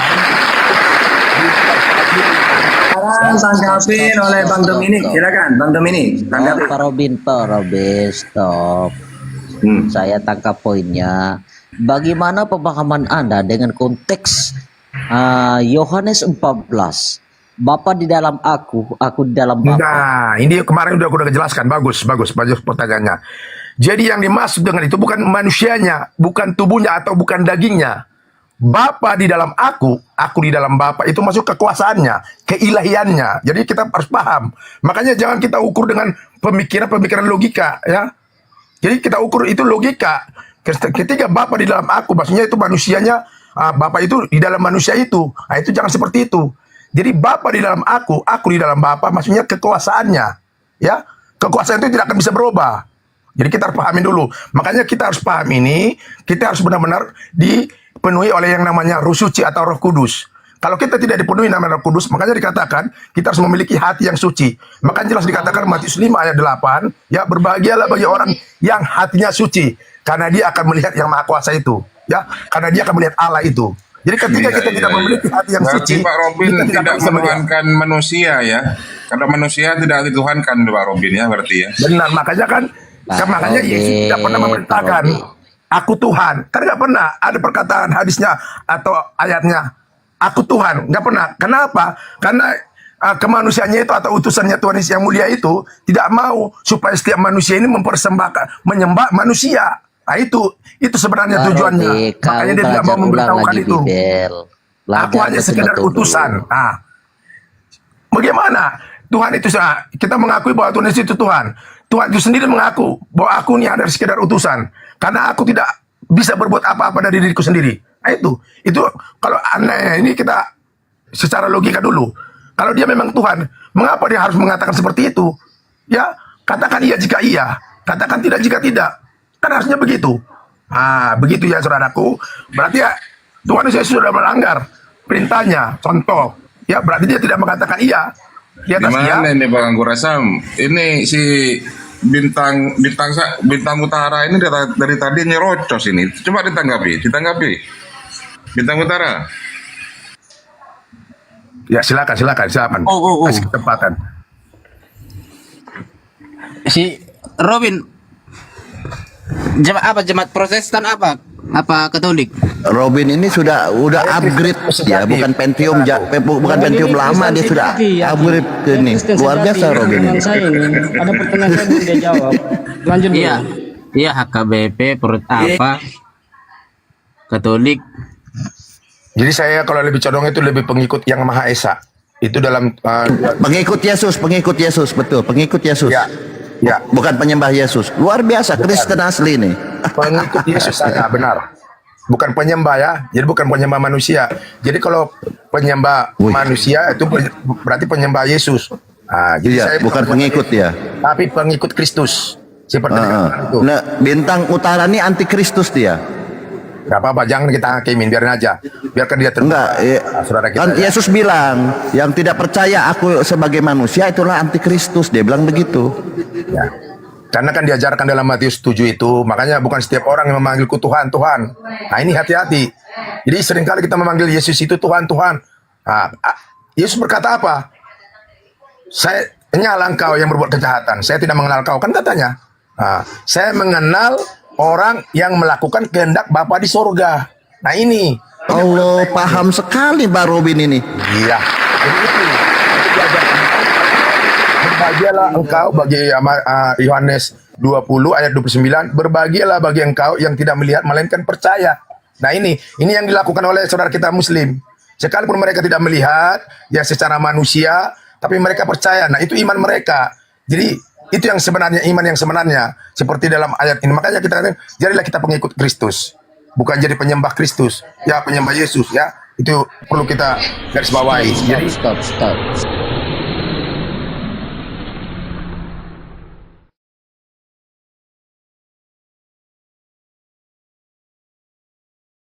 Sekarang tanggapin oleh Bang Dominik, silakan Bang Dominik. Tanggapin. Pak Robin, stop. Saya tangkap poinnya. Bagaimana pemahaman Anda dengan konteks Yohanes 14? Bapa di dalam aku di dalam Bapa. Nah, ini kemarin udah jelaskan. Bagus pertanyaannya. Jadi yang dimaksud dengan itu bukan manusianya, bukan tubuhnya atau bukan dagingnya. Bapa di dalam aku di dalam Bapa, itu masuk kekuasaannya, keilahiannya. Jadi kita harus paham. Makanya jangan kita ukur dengan pemikiran logika, ya. Jadi kita ukur itu logika. Ketika Bapa di dalam aku, maksudnya itu manusianya, Bapa itu di dalam manusia itu. Nah, itu jangan seperti itu. Jadi Bapa di dalam aku di dalam Bapa, maksudnya kekuasaannya, ya. Kekuasaan itu tidak akan bisa berubah. Jadi kita harus pahami dulu. Makanya kita harus paham ini, kita harus benar-benar dipenuhi oleh yang namanya Roh Suci atau Roh Kudus. Kalau kita tidak dipenuhi namanya Roh Kudus, makanya dikatakan kita harus memiliki hati yang suci. Makanya jelas dikatakan Matius 5 ayat 8, ya, berbahagialah bagi orang yang hatinya suci, karena dia akan melihat yang Maha Kuasa itu, ya, karena dia akan melihat Allah itu. Jadi ketika kita tidak memiliki hati yang berarti suci, Pak Robin kita tidak bisa melihat. menuhankan manusia, ya. Karena manusia tidak dituhankan, Pak Robin, ya, berarti, ya. Benar, makanya makanya Yesus tidak pernah memerintahkan aku Tuhan. Kan nggak pernah ada perkataan hadisnya atau ayatnya aku Tuhan, nggak pernah. Kenapa? Karena kemanusiaannya itu atau utusannya Tuhan Yesus yang mulia itu tidak mau supaya setiap manusia ini menyembah manusia. Nah, itu sebenarnya tujuannya. Makanya dia tidak mau memberitahukan itu. Aku hanya sekedar utusan. Nah, bagaimana? Tuhan itu, kita mengakui bahwa Tuhan Yesus itu Tuhan. Tuhan itu sendiri mengaku bahwa aku ini adalah sekedar utusan. Karena aku tidak bisa berbuat apa-apa dari diriku sendiri. Nah, itu kalau aneh, ini kita secara logika dulu. Kalau dia memang Tuhan, mengapa dia harus mengatakan seperti itu? Ya, katakan iya jika iya, katakan tidak jika tidak. Kan harusnya begitu. Begitu ya saudaraku. Berarti ya Tuhan Yesus sudah melanggar perintahnya. Contoh, ya berarti dia tidak mengatakan iya. Di atas iya. Gimana ini Bang Anggur Asam? Ini si bintang utara ini dari tadi nyerocos ini. Coba ditanggapi. Bintang utara. Ya silakan. Kasih kesempatan. Si Robin, jemaat Protestan apa Katolik? Robin ini sudah upgrade ya, bukan Pentium bukan Pentium lama, dia sudah upgrade ini. Luar biasa Robin ini. Ada pertanyaan saya belum dia jawab. Lanjut dulu. Iya HKBP apa Katolik. Jadi saya kalau lebih condong itu lebih pengikut yang Maha Esa. Itu dalam pengikut Yesus, betul, pengikut Yesus. Ya. Bukan penyembah Yesus. Luar biasa, Kristen asli nih. Pengikut Yesus saya, benar. Bukan penyembah ya. Jadi bukan penyembah manusia. Jadi kalau penyembah manusia itu berarti penyembah Yesus. Jadi saya bukan pengikut ya. Tapi pengikut Kristus. Seperti itu. Nah, bintang utara ini anti Kristus dia. Gak apa-apa, jangan kita hakimin, biarin aja. Biarkan dia terbuka. Enggak, saudara kita. Kan Yesus bilang, yang tidak percaya aku sebagai manusia itulah anti Kristus. Dia bilang begitu. Ya. Karena kan diajarkan dalam Matius 7 itu, makanya bukan setiap orang yang memanggilku Tuhan, Tuhan. Nah, ini hati-hati. Jadi seringkali kita memanggil Yesus itu Tuhan, Tuhan. Yesus berkata apa? Saya nyala engkau yang berbuat kejahatan. Saya tidak mengenal kau, kan katanya. Saya mengenal orang yang melakukan kehendak Bapa di sorga. Nah ini. Allah, paham sekali Pak Robin ini. Iya. Berbahagialah engkau bagi Yohanes 20 ayat 29. Berbahagialah bagi engkau yang tidak melihat melainkan percaya. Nah ini yang dilakukan oleh saudara kita Muslim. Sekalipun mereka tidak melihat ya secara manusia, tapi mereka percaya. Nah itu iman mereka. Jadi Itu yang sebenarnya, iman yang sebenarnya. Seperti dalam ayat ini. Makanya kita katakan, jadilah kita pengikut Kristus. Bukan jadi penyembah Kristus. Ya, penyembah Yesus ya. Itu perlu kita garis bawahi. Jadi Stop.